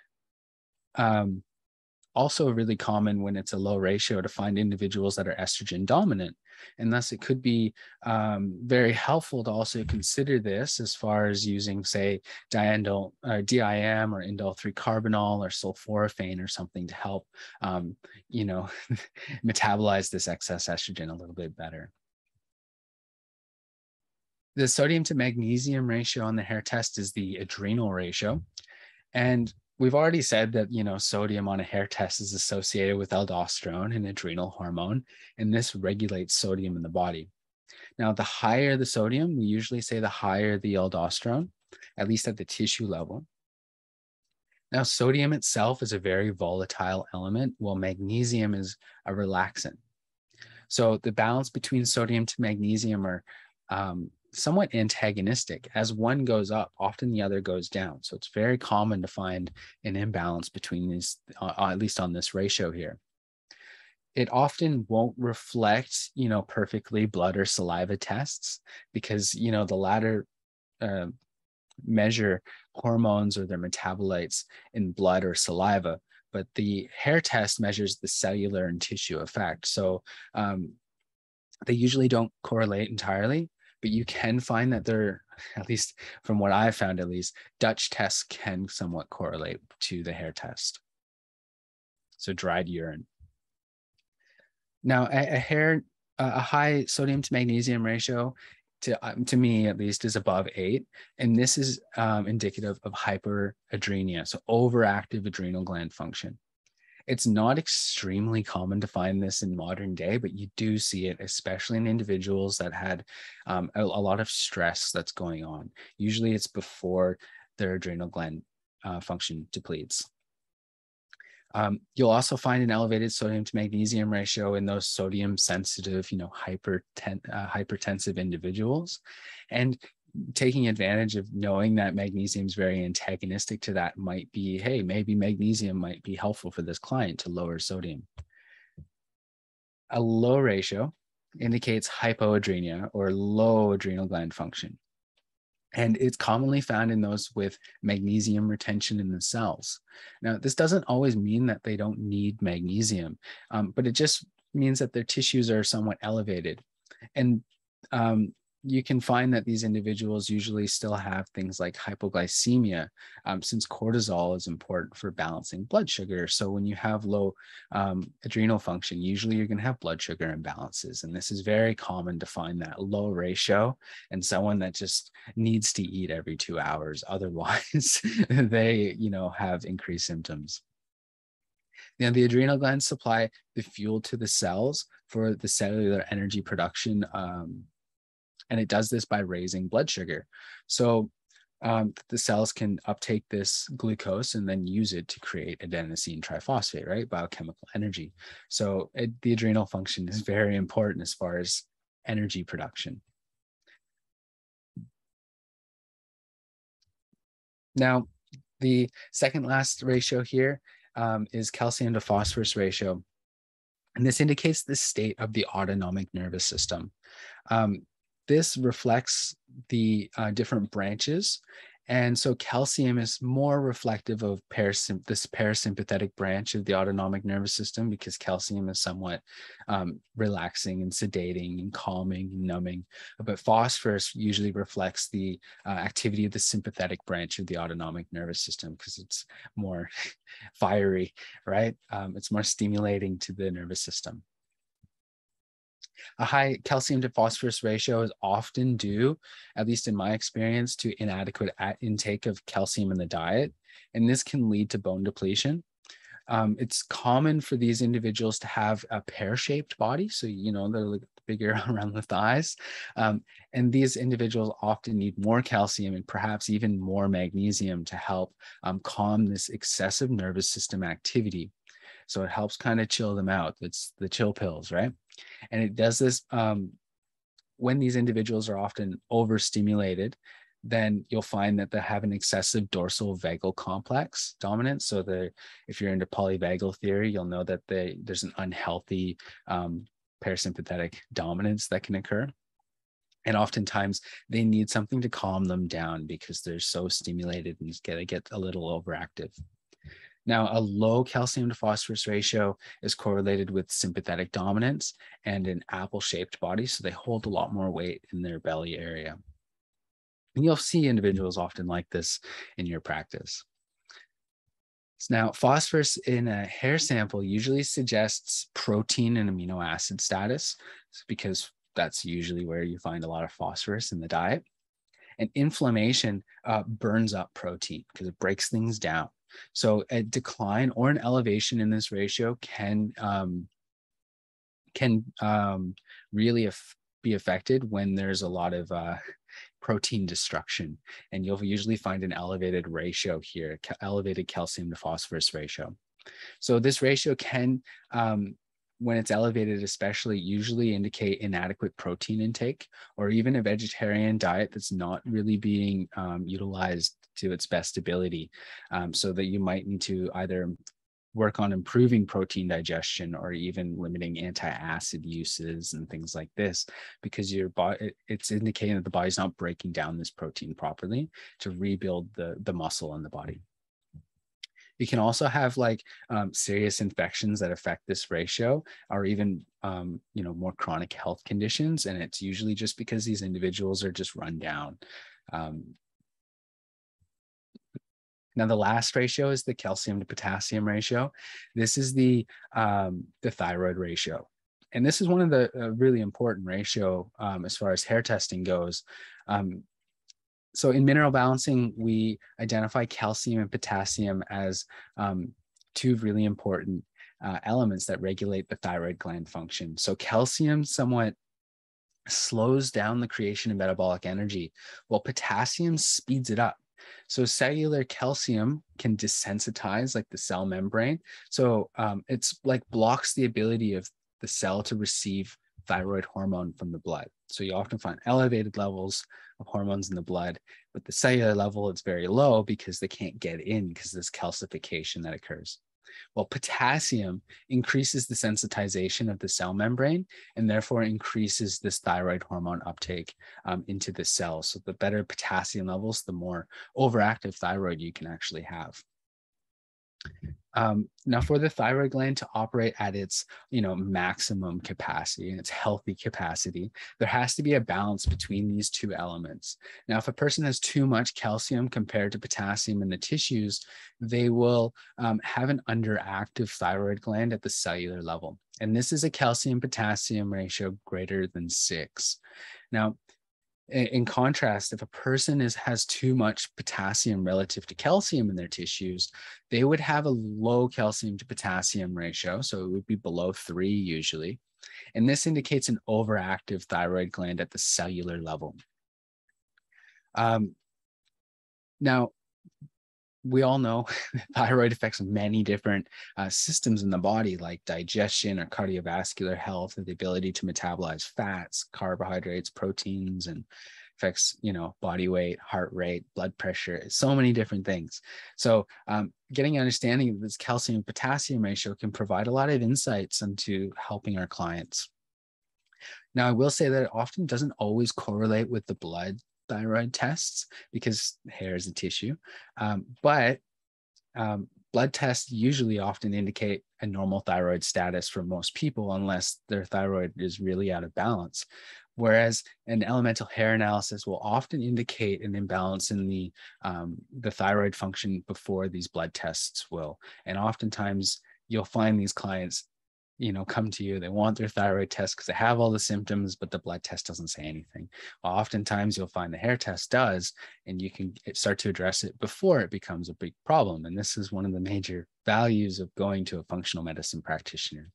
also really common when it's a low ratio to find individuals that are estrogen dominant. And thus it could be very helpful to also consider this as far as using, say, DIM or indole 3-carbinol or sulforaphane or something to help, metabolize this excess estrogen a little bit better. The sodium to magnesium ratio on the hair test is the adrenal ratio. And we've already said that, sodium on a hair test is associated with aldosterone, an adrenal hormone, and this regulates sodium in the body. Now, the higher the sodium, we usually say the higher the aldosterone, at least at the tissue level. Now, sodium itself is a very volatile element, while magnesium is a relaxant. So the balance between sodium to magnesium are somewhat antagonistic. As one goes up, often the other goes down. So it's very common to find an imbalance between these, at least on this ratio here. It often won't reflect, perfectly blood or saliva tests because, the latter measure hormones or their metabolites in blood or saliva, but the hair test measures the cellular and tissue effect. So they usually don't correlate entirely, but you can find that they're, at least from what I've found, at least, Dutch tests can somewhat correlate to the hair test. So dried urine. Now, a high sodium to magnesium ratio, to me at least, is above 8. And this is indicative of hyperadrenia, so overactive adrenal gland function. It's not extremely common to find this in modern day, but you do see it, especially in individuals that had a lot of stress that's going on. Usually it's before their adrenal gland function depletes. You'll also find an elevated sodium to magnesium ratio in those sodium sensitive, hypertensive individuals. And taking advantage of knowing that magnesium is very antagonistic to that might be, hey, maybe magnesium might be helpful for this client to lower sodium. A low ratio indicates hypoadrenia or low adrenal gland function. And it's commonly found in those with magnesium retention in the cells. Now, this doesn't always mean that they don't need magnesium, but it just means that their tissues are somewhat elevated. And you can find that these individuals usually still have things like hypoglycemia, since cortisol is important for balancing blood sugar. So when you have low adrenal function, usually you're going to have blood sugar imbalances. And this is very common to find that low ratio and someone that just needs to eat every 2 hours. Otherwise, they, have increased symptoms. Now, the adrenal glands supply the fuel to the cells for the cellular energy production, and it does this by raising blood sugar. So the cells can uptake this glucose and then use it to create adenosine triphosphate, right? Biochemical energy. So the adrenal function is very important as far as energy production. Now, the second last ratio here is calcium to phosphorus ratio. And this indicates the state of the autonomic nervous system. This reflects the different branches. And so calcium is more reflective of this parasympathetic branch of the autonomic nervous system, because calcium is somewhat relaxing and sedating and calming and numbing. But phosphorus usually reflects the activity of the sympathetic branch of the autonomic nervous system, because it's more fiery, right? It's more stimulating to the nervous system. A high calcium to phosphorus ratio is often due, at least in my experience, to inadequate intake of calcium in the diet, and this can lead to bone depletion. It's common for these individuals to have a pear-shaped body, so they're like bigger around the thighs, and these individuals often need more calcium and perhaps even more magnesium to help calm this excessive nervous system activity. So it helps kind of chill them out. It's the chill pills, right? And it does this when these individuals are often overstimulated, then you'll find that they have an excessive dorsal vagal complex dominance. So if you're into polyvagal theory, you'll know that there's an unhealthy parasympathetic dominance that can occur. And oftentimes they need something to calm them down because they're so stimulated and they get a little overactive. Now, a low calcium to phosphorus ratio is correlated with sympathetic dominance and an apple-shaped body, so they hold a lot more weight in their belly area. And you'll see individuals often like this in your practice. Now, phosphorus in a hair sample usually suggests protein and amino acid status, because that's usually where you find a lot of phosphorus in the diet. And inflammation burns up protein because it breaks things down. So a decline or an elevation in this ratio can really be affected when there's a lot of protein destruction. And you'll usually find an elevated ratio here, elevated calcium to phosphorus ratio. So this ratio can, when it's elevated especially, usually indicate inadequate protein intake, or even a vegetarian diet that's not really being utilized to its best ability, so that you might need to either work on improving protein digestion or even limiting anti-acid uses and things like this, because your body, it's indicating that the body's not breaking down this protein properly to rebuild the muscle in the body. You can also have serious infections that affect this ratio, or even more chronic health conditions, and it's usually just because these individuals are just run down. Now, the last ratio is the calcium to potassium ratio. This is the thyroid ratio. And this is one of the really important ratio as far as hair testing goes. So in mineral balancing, we identify calcium and potassium as two really important elements that regulate the thyroid gland function. So calcium somewhat slows down the creation of metabolic energy, while potassium speeds it up. So cellular calcium can desensitize like the cell membrane. So it's like blocks the ability of the cell to receive thyroid hormone from the blood. So you often find elevated levels of hormones in the blood, but the cellular level, it's very low because they can't get in because of this calcification that occurs. Well, potassium increases the sensitization of the cell membrane and therefore increases this thyroid hormone uptake into the cell. So the better potassium levels, the more overactive thyroid you can actually have. Now, for the thyroid gland to operate at its, maximum capacity and its healthy capacity, there has to be a balance between these two elements. Now, if a person has too much calcium compared to potassium in the tissues, they will have an underactive thyroid gland at the cellular level. And this is a calcium-potassium ratio greater than 6. Now, in contrast, if a person has too much potassium relative to calcium in their tissues, they would have a low calcium to potassium ratio. So it would be below 3 usually. And this indicates an overactive thyroid gland at the cellular level. Now, we all know thyroid affects many different systems in the body, like digestion or cardiovascular health, or the ability to metabolize fats, carbohydrates, proteins, and affects, body weight, heart rate, blood pressure, so many different things. So getting an understanding of this calcium potassium ratio can provide a lot of insights into helping our clients. Now, I will say that it often doesn't always correlate with the blood thyroid tests because hair is a tissue, but blood tests usually often indicate a normal thyroid status for most people unless their thyroid is really out of balance. Whereas an elemental hair analysis will often indicate an imbalance in the thyroid function before these blood tests will. And oftentimes you'll find these clients come to you, they want their thyroid test because they have all the symptoms, but the blood test doesn't say anything. Well, oftentimes you'll find the hair test does, and you can start to address it before it becomes a big problem. And this is one of the major values of going to a functional medicine practitioner.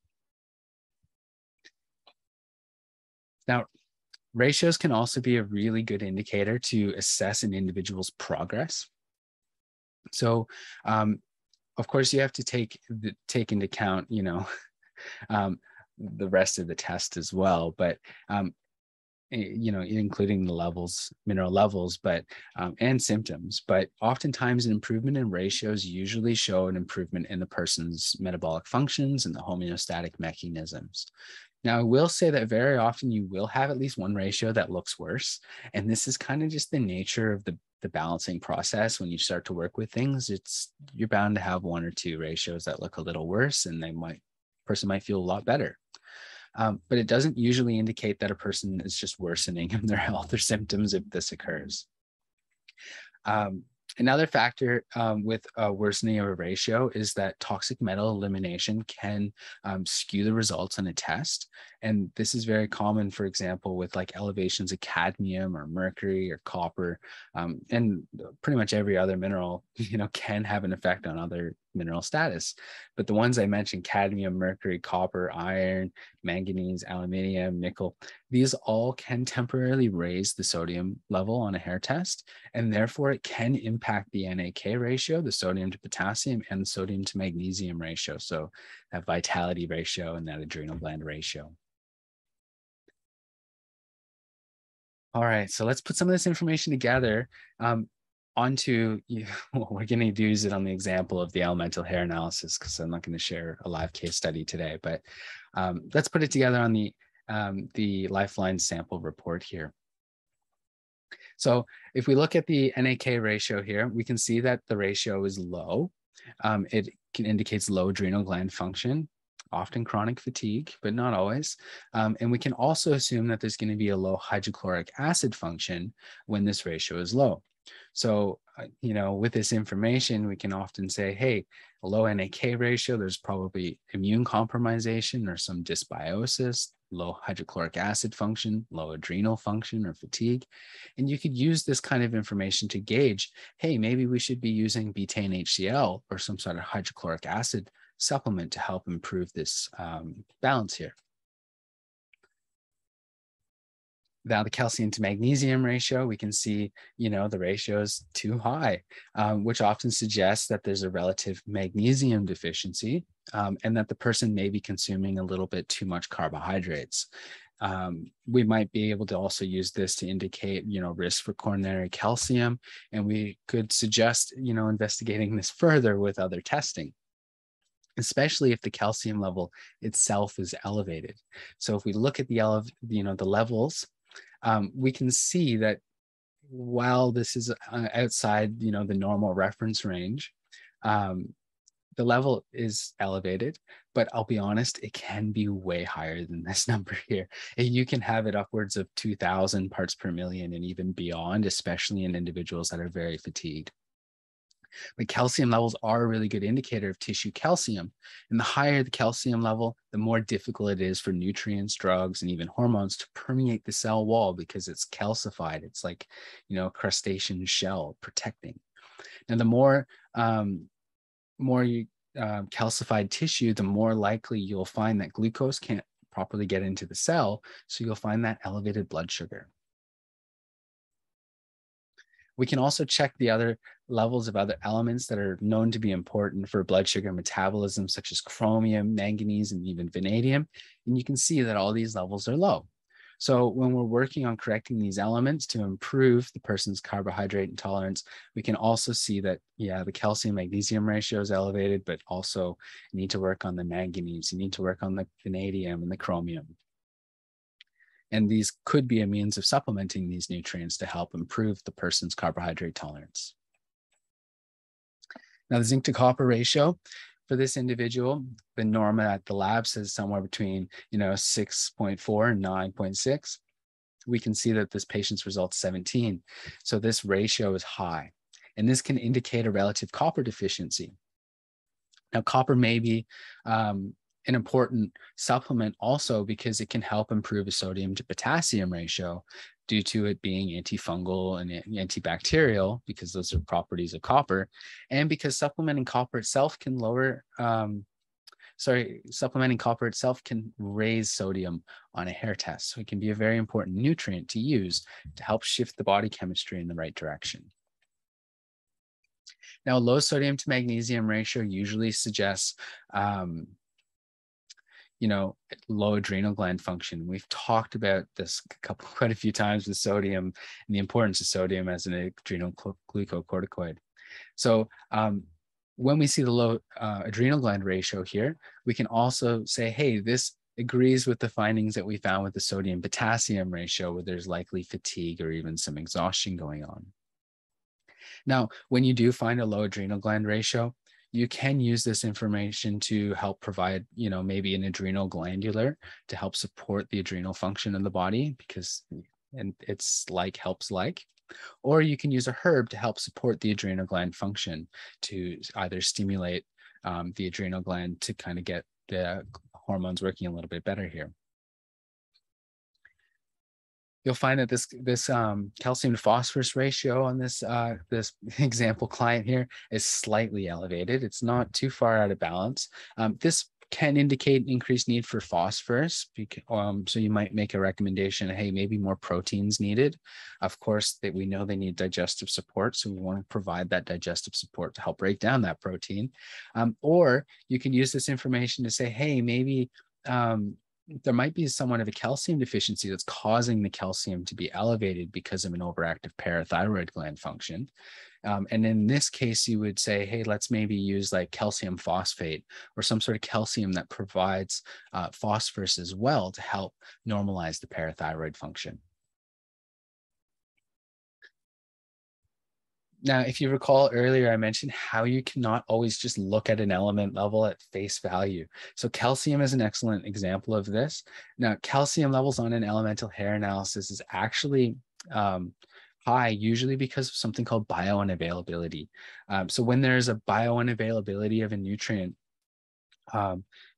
Now, ratios can also be a really good indicator to assess an individual's progress. So, of course, you have to take into account, the rest of the test as well, but including the levels, mineral levels, but and symptoms. But oftentimes an improvement in ratios usually show an improvement in the person's metabolic functions and the homeostatic mechanisms. Now, I will say that very often you will have at least one ratio that looks worse, and this is kind of just the nature of the balancing process. When you start to work with things, you're bound to have one or two ratios that look a little worse, and person might feel a lot better. But it doesn't usually indicate that a person is just worsening in their health or symptoms if this occurs. Another factor with worsening of a ratio is that toxic metal elimination can skew the results on a test. And this is very common, for example, with like elevations of cadmium or mercury or copper, and pretty much every other mineral, can have an effect on other mineral status. But the ones I mentioned, cadmium, mercury, copper, iron, manganese, aluminium, nickel, these all can temporarily raise the sodium level on a hair test, and therefore it can impact the NAK ratio, the sodium to potassium, and the sodium to magnesium ratio. So that vitality ratio and that adrenal gland ratio. All right, so let's put some of this information together onto, what we're going to use it on the example of the elemental hair analysis, because I'm not going to share a live case study today, but let's put it together on the Lifeline sample report here. So if we look at the NAK ratio here, we can see that the ratio is low. It indicates low adrenal gland function, often chronic fatigue, but not always. And we can also assume that there's going to be a low hydrochloric acid function when this ratio is low. So, with this information, we can often say, hey, a low NAK ratio, there's probably immune compromisation or some dysbiosis, low hydrochloric acid function, low adrenal function or fatigue. And you could use this kind of information to gauge, hey, maybe we should be using betaine HCl or some sort of hydrochloric acid supplement to help improve this balance here. Now the calcium to magnesium ratio, we can see, the ratio is too high, which often suggests that there's a relative magnesium deficiency and that the person may be consuming a little bit too much carbohydrates. We might be able to also use this to indicate, risk for coronary calcium, and we could suggest, investigating this further with other testing, especially if the calcium level itself is elevated. So if we look at the levels, we can see that while this is outside, the normal reference range, the level is elevated, but I'll be honest, it can be way higher than this number here. You can have it upwards of 2,000 parts per million and even beyond, especially in individuals that are very fatigued. But calcium levels are a really good indicator of tissue calcium. And the higher the calcium level, the more difficult it is for nutrients, drugs, and even hormones to permeate the cell wall because it's calcified. It's like, a crustacean shell protecting. Now, the more calcified tissue, the more likely you'll find that glucose can't properly get into the cell. So you'll find that elevated blood sugar. We can also check the other levels of other elements that are known to be important for blood sugar metabolism, such as chromium, manganese, and even vanadium. And you can see that all these levels are low. So when we're working on correcting these elements to improve the person's carbohydrate intolerance, we can also see that, the calcium magnesium ratio is elevated, but also you need to work on the manganese, you need to work on the vanadium and the chromium. And these could be a means of supplementing these nutrients to help improve the person's carbohydrate tolerance. Now, the zinc to copper ratio for this individual, the norm at the lab says somewhere between 6.4 and 9.6. We can see that this patient's results 17. So this ratio is high, and this can indicate a relative copper deficiency. Now, copper may be an important supplement also because it can help improve a sodium to potassium ratio due to it being antifungal and antibacterial, because those are properties of copper, and because supplementing copper itself can raise sodium on a hair test. So it can be a very important nutrient to use to help shift the body chemistry in the right direction. Now, a low sodium to magnesium ratio usually suggests low adrenal gland function. We've talked about this quite a few times with sodium and the importance of sodium as an adrenal glucocorticoid. So when we see the low adrenal gland ratio here, we can also say, hey, this agrees with the findings that we found with the sodium potassium ratio, where there's likely fatigue or even some exhaustion going on. Now, when you do find a low adrenal gland ratio, you can use this information to help provide, maybe an adrenal glandular to help support the adrenal function in the body, because it's helps like. Or you can use a herb to help support the adrenal gland function to either stimulate the adrenal gland to kind of get the hormones working a little bit better here. You'll find that this calcium to phosphorus ratio on this example client here is slightly elevated. It's not too far out of balance. This can indicate increased need for phosphorus. So you might make a recommendation, hey, maybe more proteins needed. Of course, we know they need digestive support, so we want to provide that digestive support to help break down that protein. Or you can use this information to say, hey, maybe there might be somewhat of a calcium deficiency that's causing the calcium to be elevated because of an overactive parathyroid gland function. And in this case, you would say, hey, let's maybe use like calcium phosphate or some sort of calcium that provides phosphorus as well to help normalize the parathyroid function. Now, if you recall earlier, I mentioned how you cannot always just look at an element level at face value. So calcium is an excellent example of this. Now, calcium levels on an elemental hair analysis is actually high, usually because of something called biounavailability. So when there's a biounavailability of a nutrient,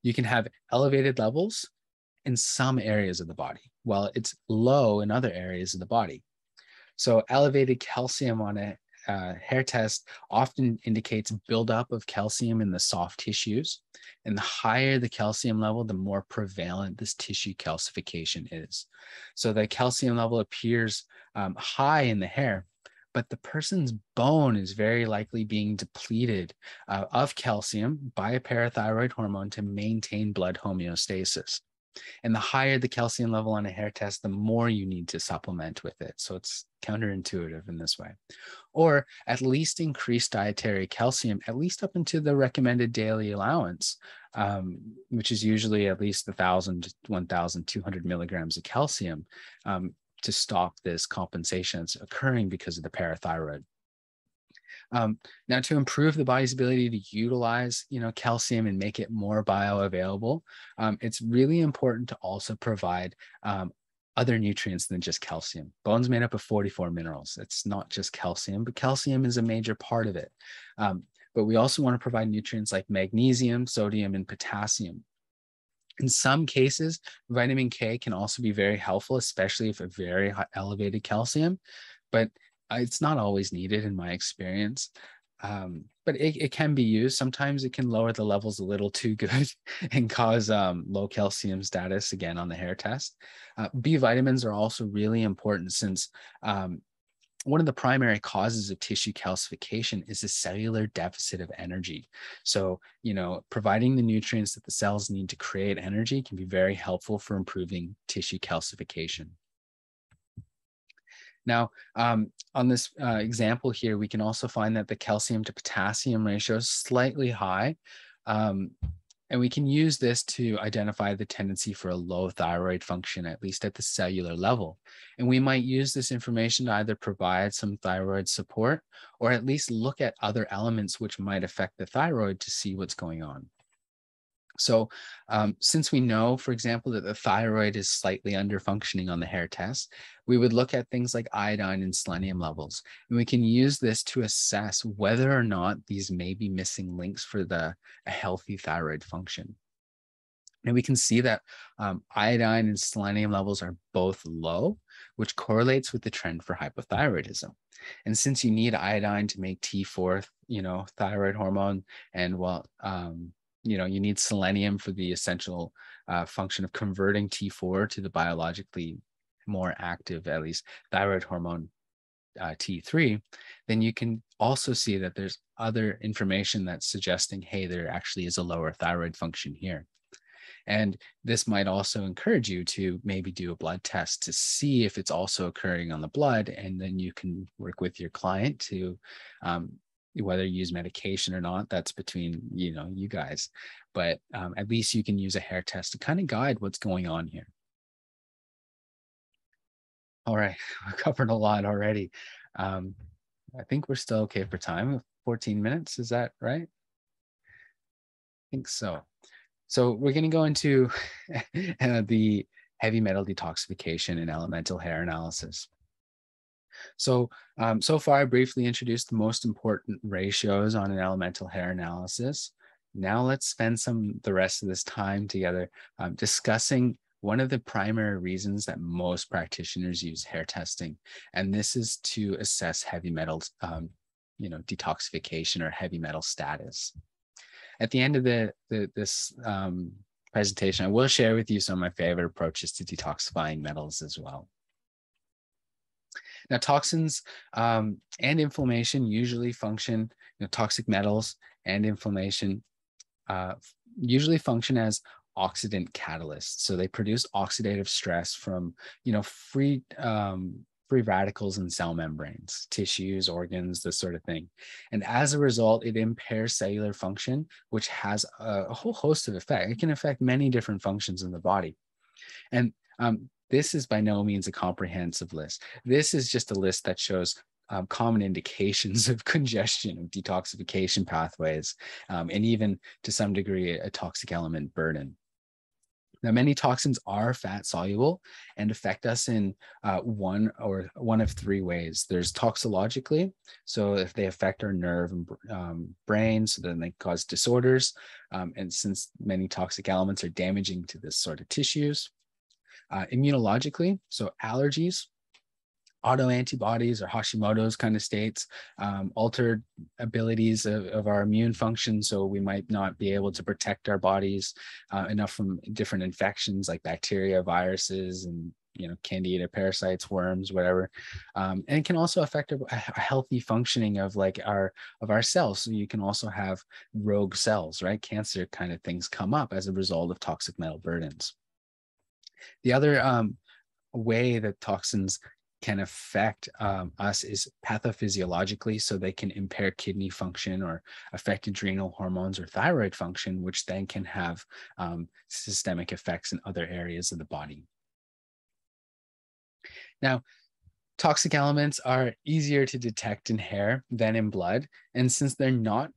you can have elevated levels in some areas of the body, while it's low in other areas of the body. So elevated calcium on a hair test often indicates buildup of calcium in the soft tissues. And the higher the calcium level, the more prevalent this tissue calcification is. So the calcium level appears high in the hair, but the person's bone is very likely being depleted of calcium by a parathyroid hormone to maintain blood homeostasis. And the higher the calcium level on a hair test, the more you need to supplement with it. So it's counterintuitive in this way. Or at least increase dietary calcium, at least up into the recommended daily allowance, which is usually at least 1,000 to 1,200 milligrams of calcium to stop this compensation that's occurring because of the parathyroid. Now, to improve the body's ability to utilize, calcium and make it more bioavailable, it's really important to also provide other nutrients than just calcium. Bone's made up of 44 minerals. It's not just calcium, but calcium is a major part of it. But we also want to provide nutrients like magnesium, sodium, and potassium. In some cases, vitamin K can also be very helpful, especially if a very elevated calcium, but it's not always needed in my experience. But it can be used. Sometimes it can lower the levels a little too good and cause low calcium status again on the hair test. B vitamins are also really important since one of the primary causes of tissue calcification is a cellular deficit of energy. So, providing the nutrients that the cells need to create energy can be very helpful for improving tissue calcification. Now, on this example here, we can also find that the calcium to potassium ratio is slightly high. And we can use this to identify the tendency for a low thyroid function, at least at the cellular level. And we might use this information to either provide some thyroid support or at least look at other elements which might affect the thyroid to see what's going on. So since we know, for example, that the thyroid is slightly underfunctioning on the hair test, we would look at things like iodine and selenium levels. And we can use this to assess whether or not these may be missing links for a healthy thyroid function. And we can see that iodine and selenium levels are both low, which correlates with the trend for hypothyroidism. And since you need iodine to make T4, thyroid hormone, and you need selenium for the essential function of converting T4 to the biologically more active, at least, thyroid hormone T3, then you can also see that there's other information that's suggesting, hey, there actually is a lower thyroid function here. And this might also encourage you to maybe do a blood test to see if it's also occurring on the blood, and then you can work with your client to whether you use medication or not, that's between you guys, but at least you can use a hair test to kind of guide what's going on here. All right, we've covered a lot already. I think we're still okay for time. 14 minutes, is that right? I think so. So we're going to go into the heavy metal detoxification and elemental hair analysis. So, so far I briefly introduced the most important ratios on an elemental hair analysis. Now let's spend the rest of this time together discussing one of the primary reasons that most practitioners use hair testing, and this is to assess heavy metals, detoxification or heavy metal status. At the end of this presentation, I will share with you some of my favorite approaches to detoxifying metals as well. Now, toxins and inflammation usually function, toxic metals and inflammation usually function as oxidant catalysts. So they produce oxidative stress from, free radicals in cell membranes, tissues, organs, this sort of thing. And as a result, it impairs cellular function, which has a whole host of effects. It can affect many different functions in the body. And this is by no means a comprehensive list. This is just a list that shows common indications of congestion, of detoxification pathways, and even to some degree a toxic element burden. Now, many toxins are fat soluble and affect us in one of three ways. There's toxologically, so if they affect our nerve and brain, so then they cause disorders. And since many toxic elements are damaging to this sort of tissues. Immunologically, so allergies, autoantibodies or Hashimoto's kind of states, altered abilities of our immune function. So we might not be able to protect our bodies enough from different infections like bacteria, viruses, and candida, parasites, worms, whatever. And it can also affect a healthy functioning of our cells. So you can also have rogue cells, right? Cancer kind of things come up as a result of toxic metal burdens. The other way that toxins can affect us is pathophysiologically. So they can impair kidney function or affect adrenal hormones or thyroid function, which then can have systemic effects in other areas of the body. Now, toxic elements are easier to detect in hair than in blood. And since they're not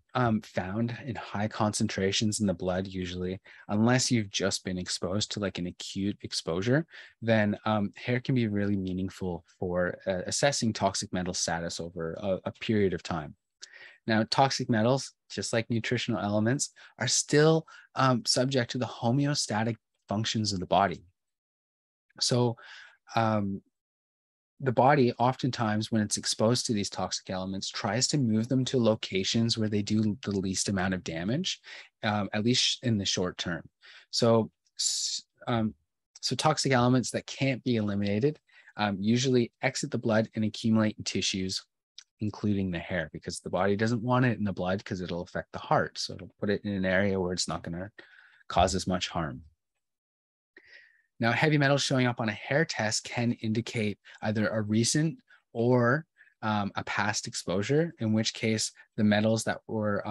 found in high concentrations in the blood, usually, unless you've just been exposed to like an acute exposure, then hair can be really meaningful for assessing toxic metal status over a period of time. Now, toxic metals, just like nutritional elements, are still subject to the homeostatic functions of the body. So, the body oftentimes, when it's exposed to these toxic elements, tries to move them to locations where they do the least amount of damage, at least in the short term. So toxic elements that can't be eliminated usually exit the blood and accumulate in tissues, including the hair, because the body doesn't want it in the blood because it'll affect the heart. So it'll put it in an area where it's not going to cause as much harm. Now, heavy metals showing up on a hair test can indicate either a recent or a past exposure, in which case the metals that were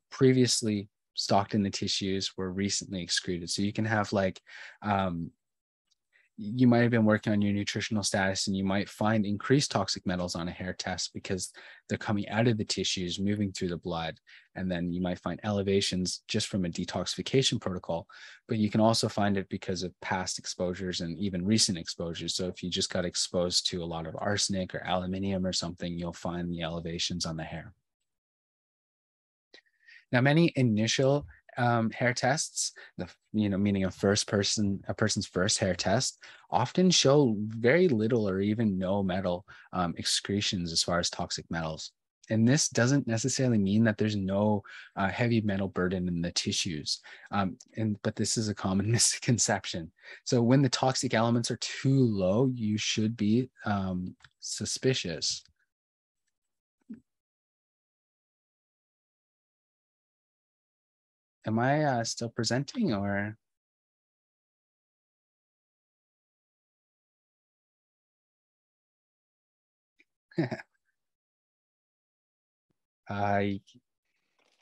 previously stocked in the tissues were recently excreted. So you can have you might have been working on your nutritional status and you might find increased toxic metals on a hair test because they're coming out of the tissues, moving through the blood. And then you might find elevations just from a detoxification protocol, but you can also find it because of past exposures and even recent exposures. So if you just got exposed to a lot of arsenic or aluminium or something, you'll find the elevations on the hair. Now, many initial hair tests, meaning a person's first hair test, often show very little or even no metal excretions as far as toxic metals. And this doesn't necessarily mean that there's no heavy metal burden in the tissues, but this is a common misconception. So when the toxic elements are too low, you should be suspicious. Am I still presenting or?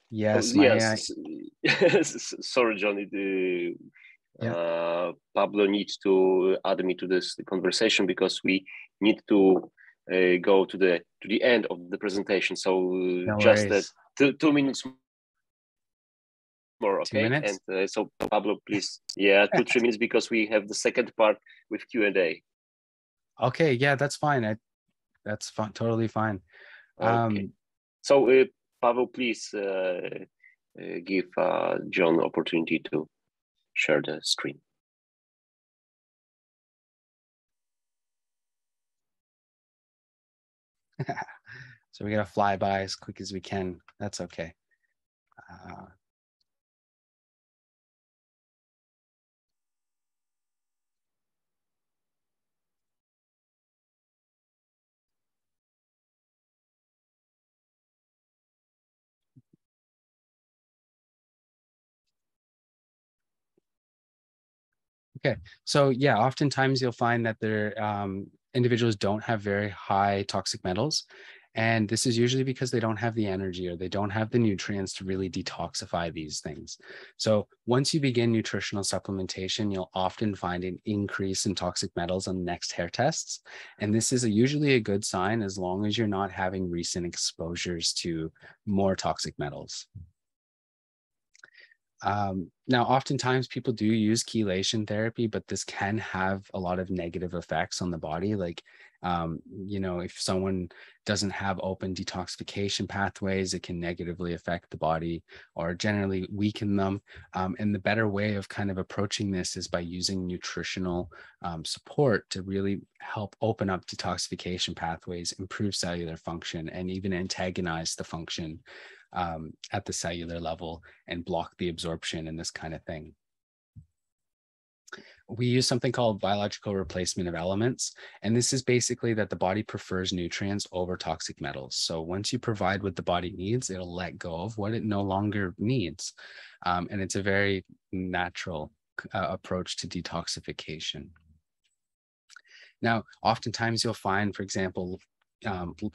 Yes, yes. Sorry, Johnny. Pablo needs to add me to this conversation because we need to go to the end of the presentation. So no just worries. 2 minutes more, okay? 2 minutes? And so Pablo, please, 2-3 minutes because we have the second part with Q&A. Okay, yeah, that's fine. That's fine, totally fine. Okay. So Pablo, please give John opportunity to share the screen. So we gotta fly by as quick as we can. That's okay. Okay, so yeah, oftentimes you'll find that individuals don't have very high toxic metals. And this is usually because they don't have the energy or they don't have the nutrients to really detoxify these things. So once you begin nutritional supplementation, you'll often find an increase in toxic metals on the next hair tests. And this is usually a good sign as long as you're not having recent exposures to more toxic metals. Now, oftentimes people do use chelation therapy, but this can have a lot of negative effects on the body. Like, if someone doesn't have open detoxification pathways, it can negatively affect the body or generally weaken them. And the better way of kind of approaching this is by using nutritional support to really help open up detoxification pathways, improve cellular function, and even antagonize the function at the cellular level and block the absorption and this kind of thing. We use something called biological replacement of elements. And this is basically that the body prefers nutrients over toxic metals. So once you provide what the body needs, it'll let go of what it no longer needs. And it's a very natural approach to detoxification. Now, oftentimes you'll find, for example,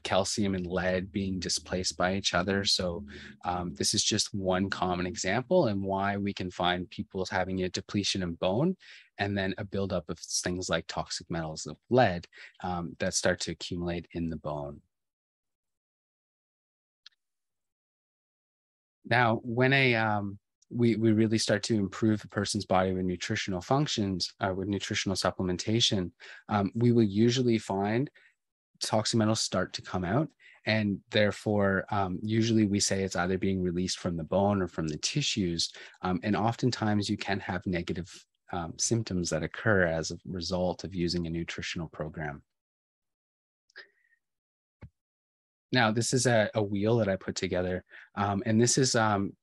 calcium and lead being displaced by each other. So this is just one common example and why we can find people having a depletion in bone and then a buildup of things like toxic metals of lead that start to accumulate in the bone. Now, when we really start to improve a person's body with nutritional functions, with nutritional supplementation, we will usually find toxic metals start to come out. And therefore, usually we say it's either being released from the bone or from the tissues. And oftentimes you can have negative symptoms that occur as a result of using a nutritional program. Now, this is a wheel that I put together, and this is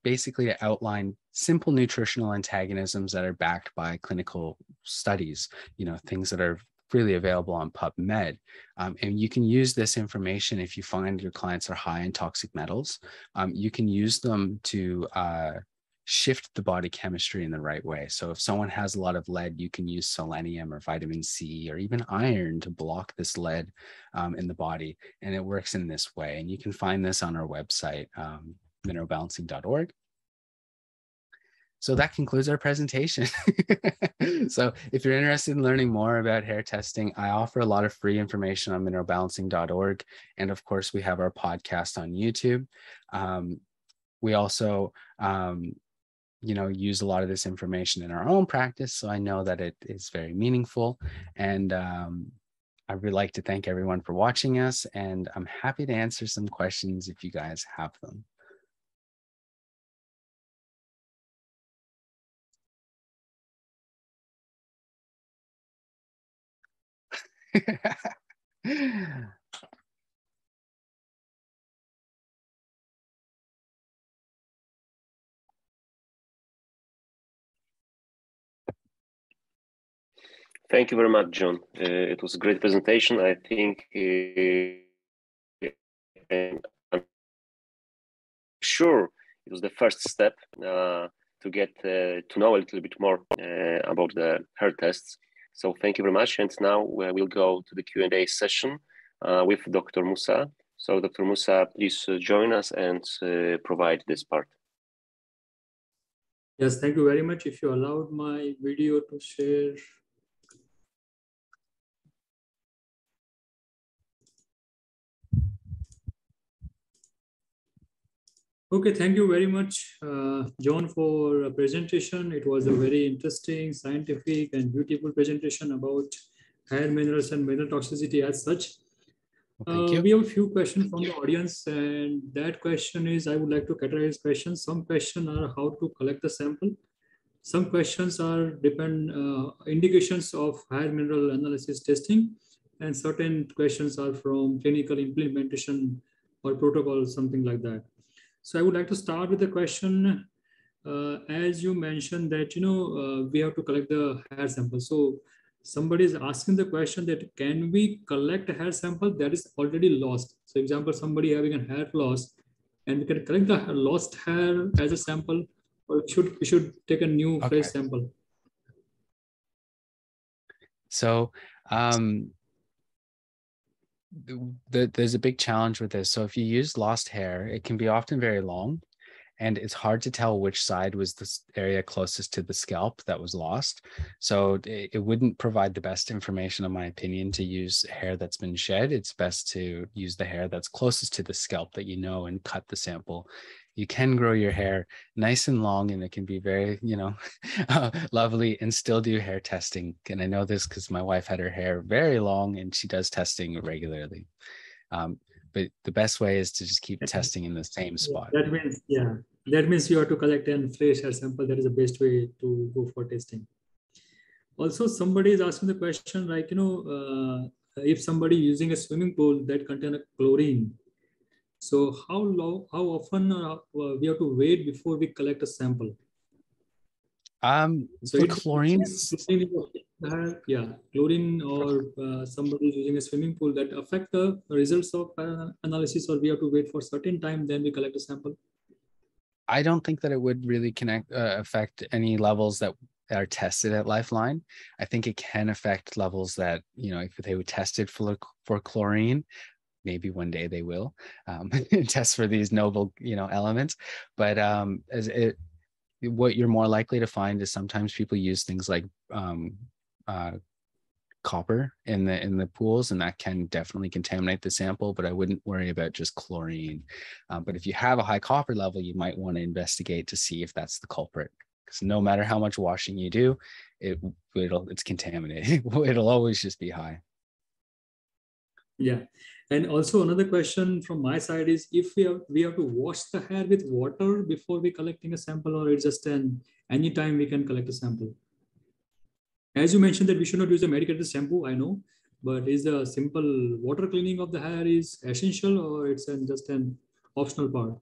basically to outline simple nutritional antagonisms that are backed by clinical studies, things that are freely available on PubMed. And you can use this information if you find your clients are high in toxic metals. You can use them to shift the body chemistry in the right way. So if someone has a lot of lead, you can use selenium or vitamin C or even iron to block this lead in the body. And it works in this way. And you can find this on our website, mineralbalancing.org. So that concludes our presentation. So if you're interested in learning more about hair testing, I offer a lot of free information on mineralbalancing.org. And of course, we have our podcast on YouTube. We also, use a lot of this information in our own practice. So I know that it is very meaningful. And I would like to thank everyone for watching us. And I'm happy to answer some questions if you guys have them. Thank you very much, John. It was a great presentation. I think I'm sure it was the first step to get to know a little bit more about the hair tests. So thank you very much. And now we'll go to the Q&A session with Dr. Musa. So Dr. Musa, please join us and provide this part. Yes, thank you very much. If you allowed my video to share. Okay, thank you very much, John, for a presentation. It was a very interesting, scientific, and beautiful presentation about hair minerals and mineral toxicity as such. We have a few questions from the audience, and that question is, I would like to categorize questions. Some questions are how to collect the sample. Some questions are indications of hair mineral analysis testing, and certain questions are from clinical implementation or protocol, something like that. So I would like to start with the question, as you mentioned that, we have to collect the hair sample. So somebody is asking the question that can we collect a hair sample that is already lost? So example, somebody having a hair loss, and we can collect the lost hair as a sample, or we should take a new fresh sample? So there's a big challenge with this. So if you use lost hair, it can be often very long, and it's hard to tell which side was the area closest to the scalp that was lost. So it wouldn't provide the best information, in my opinion, to use hair that's been shed. It's best to use the hair that's closest to the scalp that and cut the sample You can grow your hair nice and long, and it can be very, lovely, and still do hair testing. And I know this because my wife had her hair very long, and she does testing regularly. But the best way is to just keep testing in the same spot. That means you have to collect a fresh hair sample. That is the best way to go for testing. Also, somebody is asking the question like, if somebody using a swimming pool that contain a chlorine, so how often we have to wait before we collect a sample? So for chlorine, chlorine or somebody using a swimming pool that affect the results of analysis, or we have to wait for certain time, then we collect a sample? I don't think that it would really affect any levels that are tested at Lifeline. I think it can affect levels that, if they would test it for chlorine, maybe one day they will test for these noble, elements. But what you're more likely to find is sometimes people use things like copper in the pools, and that can definitely contaminate the sample, but I wouldn't worry about just chlorine. But if you have a high copper level, you might want to investigate to see if that's the culprit, because no matter how much washing you do, it's contaminated. It'll always just be high. Yeah. And also another question from my side is, if we have to wash the hair with water before we collecting a sample, or it's just any time we can collect a sample? As you mentioned that we should not use a medicated shampoo, I know, but is the simple water cleaning of the hair is essential, or it's just an optional part?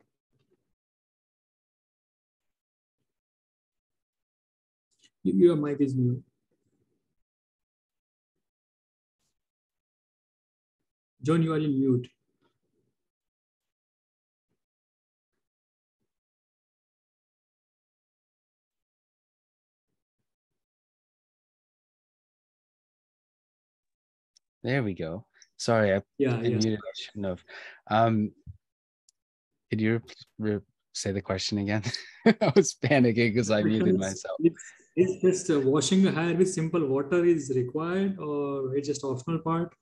Your mic is mute. John, you are in mute. There we go. Sorry, I muted. I shouldn't have. Could you say the question again? I was panicking because I muted myself. Is just washing the hair with simple water is required, or it's just optional part?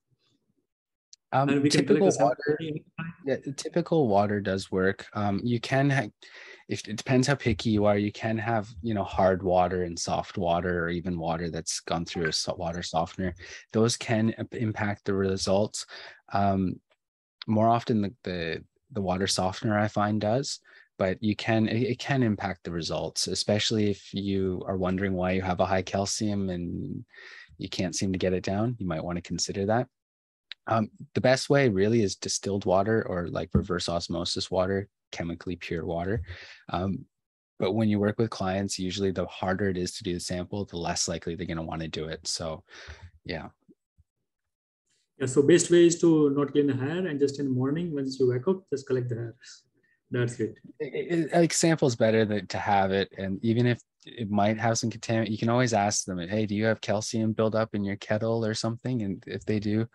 And we typical water, typical water does work. You can if it depends how picky you are, you can have hard water and soft water, or even water that's gone through a water softener. Those can impact the results. More often the water softener, I find, does, but it can impact the results, especially if you are wondering why you have a high calcium and you can't seem to get it down. You might want to consider that. The best way really is distilled water, or like reverse osmosis water, chemically pure water. But when you work with clients, usually the harder it is to do the sample, the less likely they're going to want to do it. So, yeah. Yeah, so best way is to not clean the hair, and just in the morning, once you wake up, just collect the hair. That's it. Like, sample is better to have it. And even if it might have some contaminant, you can always ask them, hey, do you have calcium buildup in your kettle or something? And if they do,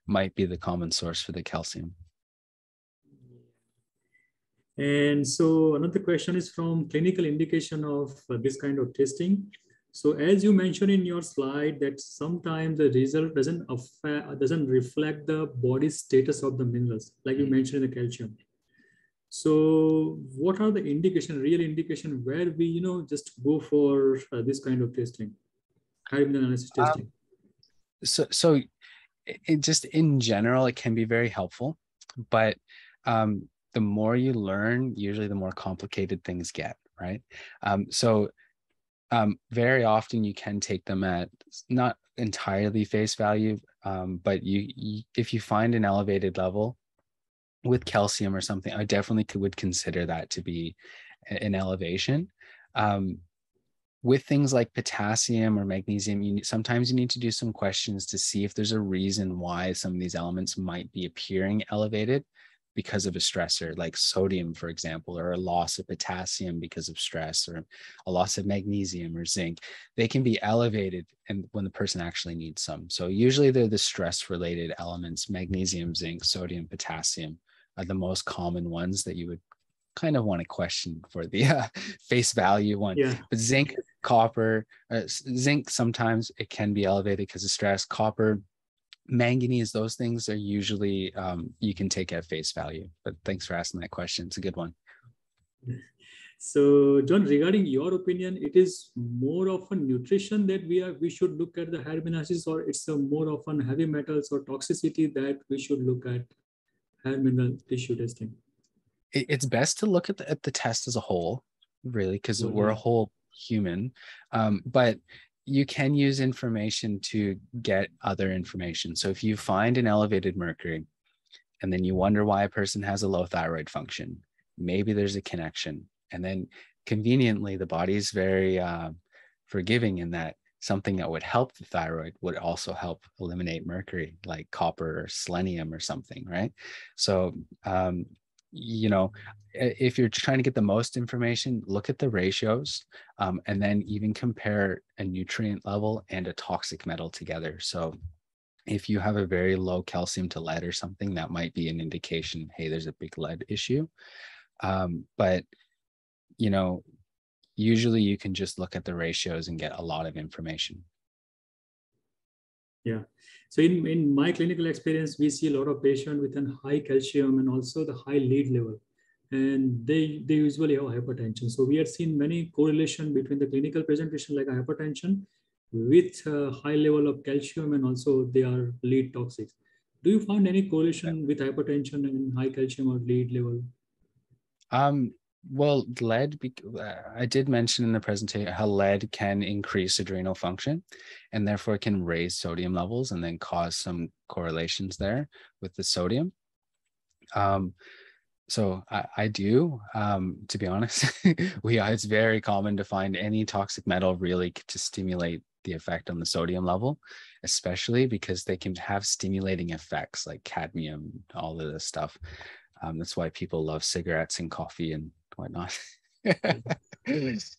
might be the common source for the calcium. And so another question is from clinical indication of this kind of testing. So as you mentioned in your slide that sometimes the result doesn't reflect the body status of the minerals, like you mentioned in the calcium. So what are the real indication where we, just go for this kind of testing, hair mineral analysis testing? So it just in general, it can be very helpful, but the more you learn, usually the more complicated things get, right? Very often you can take them at not entirely face value, but if you find an elevated level with calcium or something, I definitely would consider that to be an elevation. With things like potassium or magnesium, sometimes you need to do some questions to see if there's a reason why some of these elements might be appearing elevated because of a stressor, like sodium, for example, or a loss of potassium because of stress, or a loss of magnesium or zinc. They can be elevated and when the person actually needs some. So usually they're the stress-related elements. Magnesium, zinc, sodium, potassium are the most common ones that you would kind of want to question for the face value one. Yeah. But zinc, copper, zinc, sometimes it can be elevated because of stress. Copper, manganese, those things are usually you can take at face value. But thanks for asking that question. It's a good one. So, John, regarding your opinion, it is more of a nutrition that we should look at the hair minerals, or it's a more often heavy metals or toxicity that we should look at hair mineral tissue testing? It's best to look at the test as a whole, really, because Well, we're a yeah. whole human. But you can use information to get other information. So if you find an elevated mercury and then you wonder why a person has a low thyroid function, maybe there's a connection. And then conveniently, the body is very forgiving in that something that would help the thyroid would also help eliminate mercury, like copper or selenium or something, right? So, you know, if you're trying to get the most information, look at the ratios, and then even compare a nutrient level and a toxic metal together. So if you have a very low calcium to lead or something, that might be an indication, hey, there's a big lead issue. But, you know, usually you can just look at the ratios and get a lot of information. Yeah. So in my clinical experience, we see a lot of patients with a high calcium and also the high lead level. And they usually have hypertension. So we have seen many correlation between the clinical presentation like hypertension with high level of calcium, and also they are lead toxic. Do you find any correlation with hypertension and high calcium or lead level? Well, lead, I did mention in the presentation how lead can increase adrenal function and therefore can raise sodium levels and then cause some correlations there with the sodium. So I do, to be honest, it's very common to find any toxic metal really to stimulate the effect on the sodium level, especially because they can have stimulating effects like cadmium, all of this stuff. That's why people love cigarettes and coffee and whatnot. That's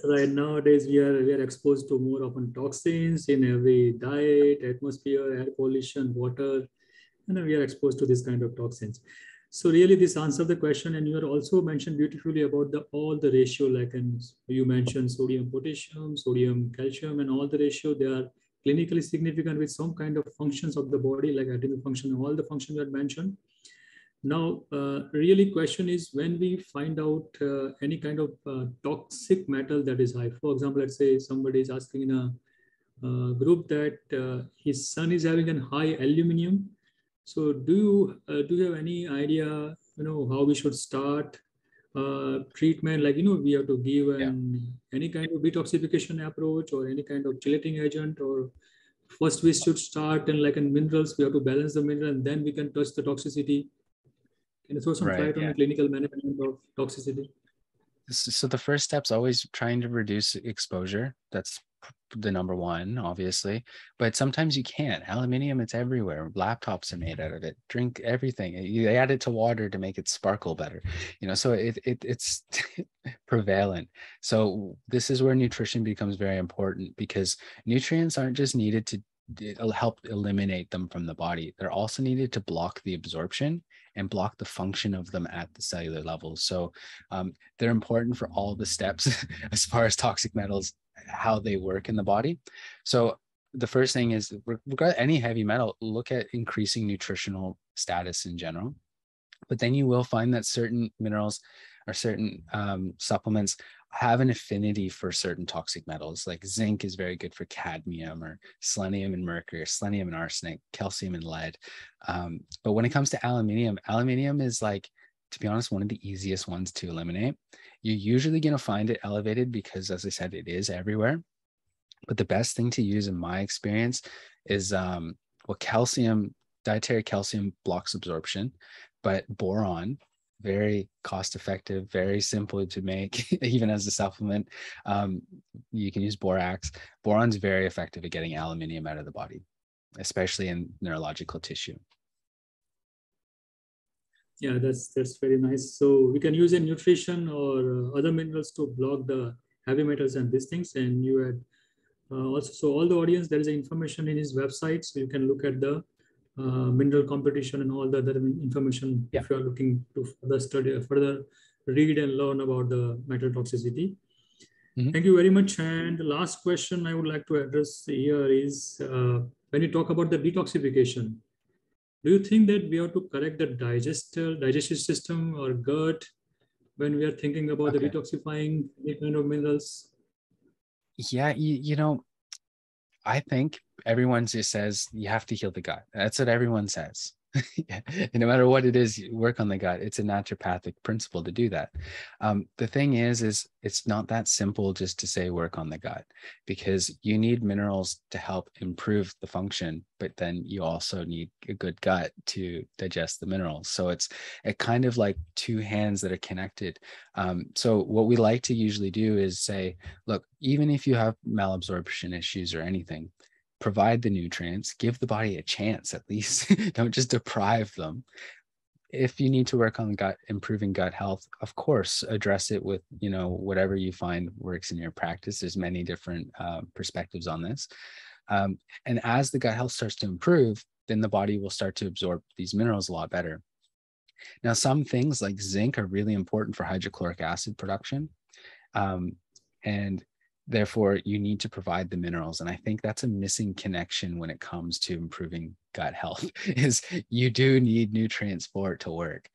right. Nowadays, we are exposed to more often toxins in every diet, atmosphere, air pollution, water, and we are exposed to this kind of toxins. So really, this answers the question, and you are also mentioned beautifully about all the ratio, like, and you mentioned sodium, potassium, sodium, calcium, and all the ratio. They are clinically significant with some kind of functions of the body, like adrenal function, all the functions you had mentioned. Now, really question is when we find out any kind of toxic metal that is high. For example, let's say somebody is asking in a group that his son is having a high aluminum. So do you have any idea, how we should start treatment? Like, we have to give Yeah, any kind of detoxification approach or any kind of chelating agent, or first we should start and like in minerals, we have to balance the mineral and then we can touch the toxicity. Can you throw some right. light on Yeah. the clinical management of toxicity? So the first step's always trying to reduce exposure. That's the number one, obviously. But sometimes you can't. Aluminium, it's everywhere. Laptops are made out of it. Drink everything. They add it to water to make it sparkle better. So it's prevalent. So this is where nutrition becomes very important, because nutrients aren't just needed to help eliminate them from the body. They're also needed to block the absorption and block the function of them at the cellular level. So they're important for all the steps as far as toxic metals, how they work in the body. So the first thing is, regarding any heavy metal, look at increasing nutritional status in general. But then you will find that certain minerals or certain supplements have an affinity for certain toxic metals. Like zinc is very good for cadmium, or selenium and mercury, or selenium and arsenic, calcium and lead. But when it comes to aluminium is, like, to be honest, one of the easiest ones to eliminate. You're usually going to find it elevated because, as I said, it is everywhere. But the best thing to use in my experience is, calcium, dietary calcium blocks absorption, but boron, very cost effective, very simple to make, even as a supplement. You can use borax. Boron's very effective at getting aluminium out of the body, especially in neurological tissue. Yeah, that's very nice. So we can use in nutrition or other minerals to block the heavy metals and these things. And you had also, so all the audience, there is information in his website, so you can look at the mineral competition and all the other information if you are looking to further study, further read and learn about the metal toxicity. Mm-hmm. Thank you very much. And the last question I would like to address here is when you talk about the detoxification, do you think that we have to correct the digestive system or gut when we are thinking about the detoxifying any kind of minerals? Yeah, you know, I think everyone just says you have to heal the gut. That's what everyone says. No matter what it is, you work on the gut. It's a naturopathic principle to do that. The thing is it's not that simple just to say work on the gut, because you need minerals to help improve the function, but then you also need a good gut to digest the minerals. So it's kind of like two hands that are connected. So what we like to usually do is say, look, even if you have malabsorption issues or anything, provide the nutrients, give the body a chance at least. Don't just deprive them. If you need to work on gut, improving gut health, of course, address it with, you know, whatever you find works in your practice. There's many different perspectives on this. And as the gut health starts to improve, then the body will start to absorb these minerals a lot better. Now, some things like zinc are really important for hydrochloric acid production. And therefore, you need to provide the minerals. And I think that's a missing connection when it comes to improving gut health, is you do need nutrients for it to work.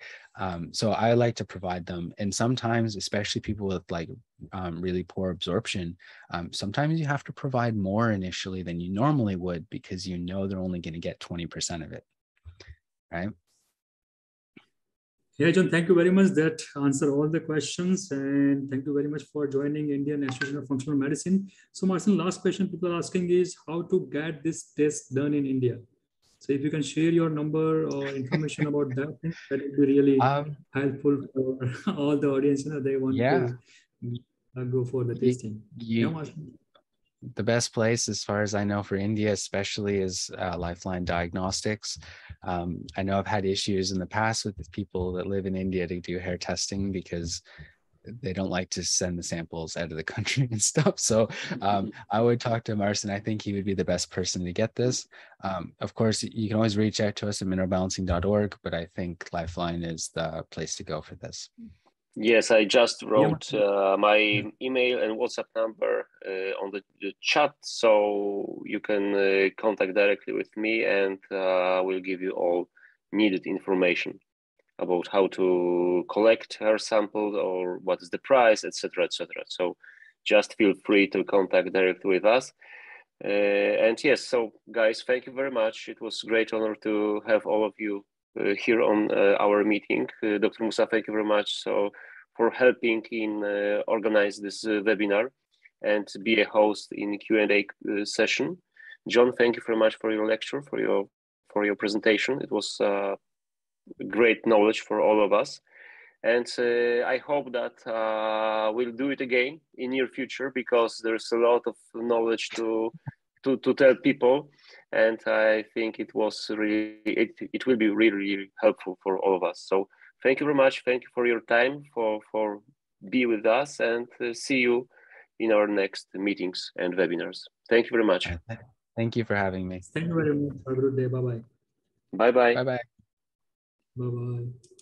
So I like to provide them. And sometimes, especially people with like really poor absorption, sometimes you have to provide more initially than you normally would, because you know they're only going to get 20% of it, right? Yeah, John, thank you very much. That answer all the questions, and thank you very much for joining Indian Association of Functional Medicine. So, Marcin, last question people are asking is how to get this test done in India. So, if you can share your number or information about that, that would be really helpful for all the audience. You know, they want to go for the testing. The best place, as far as I know, for India especially, is Lifeline Diagnostics. I know I've had issues in the past with people that live in India to do hair testing because they don't like to send the samples out of the country and stuff. So I would talk to Marcin. I think he would be the best person to get this. Of course, you can always reach out to us at mineralbalancing.org, but I think Lifeline is the place to go for this. Yes, I just wrote my email and WhatsApp number on the chat, so you can contact directly with me, and we'll give you all needed information about how to collect hair samples or what is the price, etc., etc. So just feel free to contact directly with us. And yes, so guys, thank you very much. It was a great honor to have all of you here on our meeting. Dr. Musa, thank you very much for helping in organize this webinar and be a host in Q&A session. John, thank you very much for your lecture, for your presentation. It was great knowledge for all of us. And I hope that we'll do it again in near future, because there's a lot of knowledge to tell people, and I think it was really it will be really helpful for all of us. So thank you very much. Thank you for your time, for be with us, and see you in our next meetings and webinars. Thank you very much. Thank you for having me. Thank you very much. Have a good day. Bye bye. Bye bye. Bye bye. Bye bye.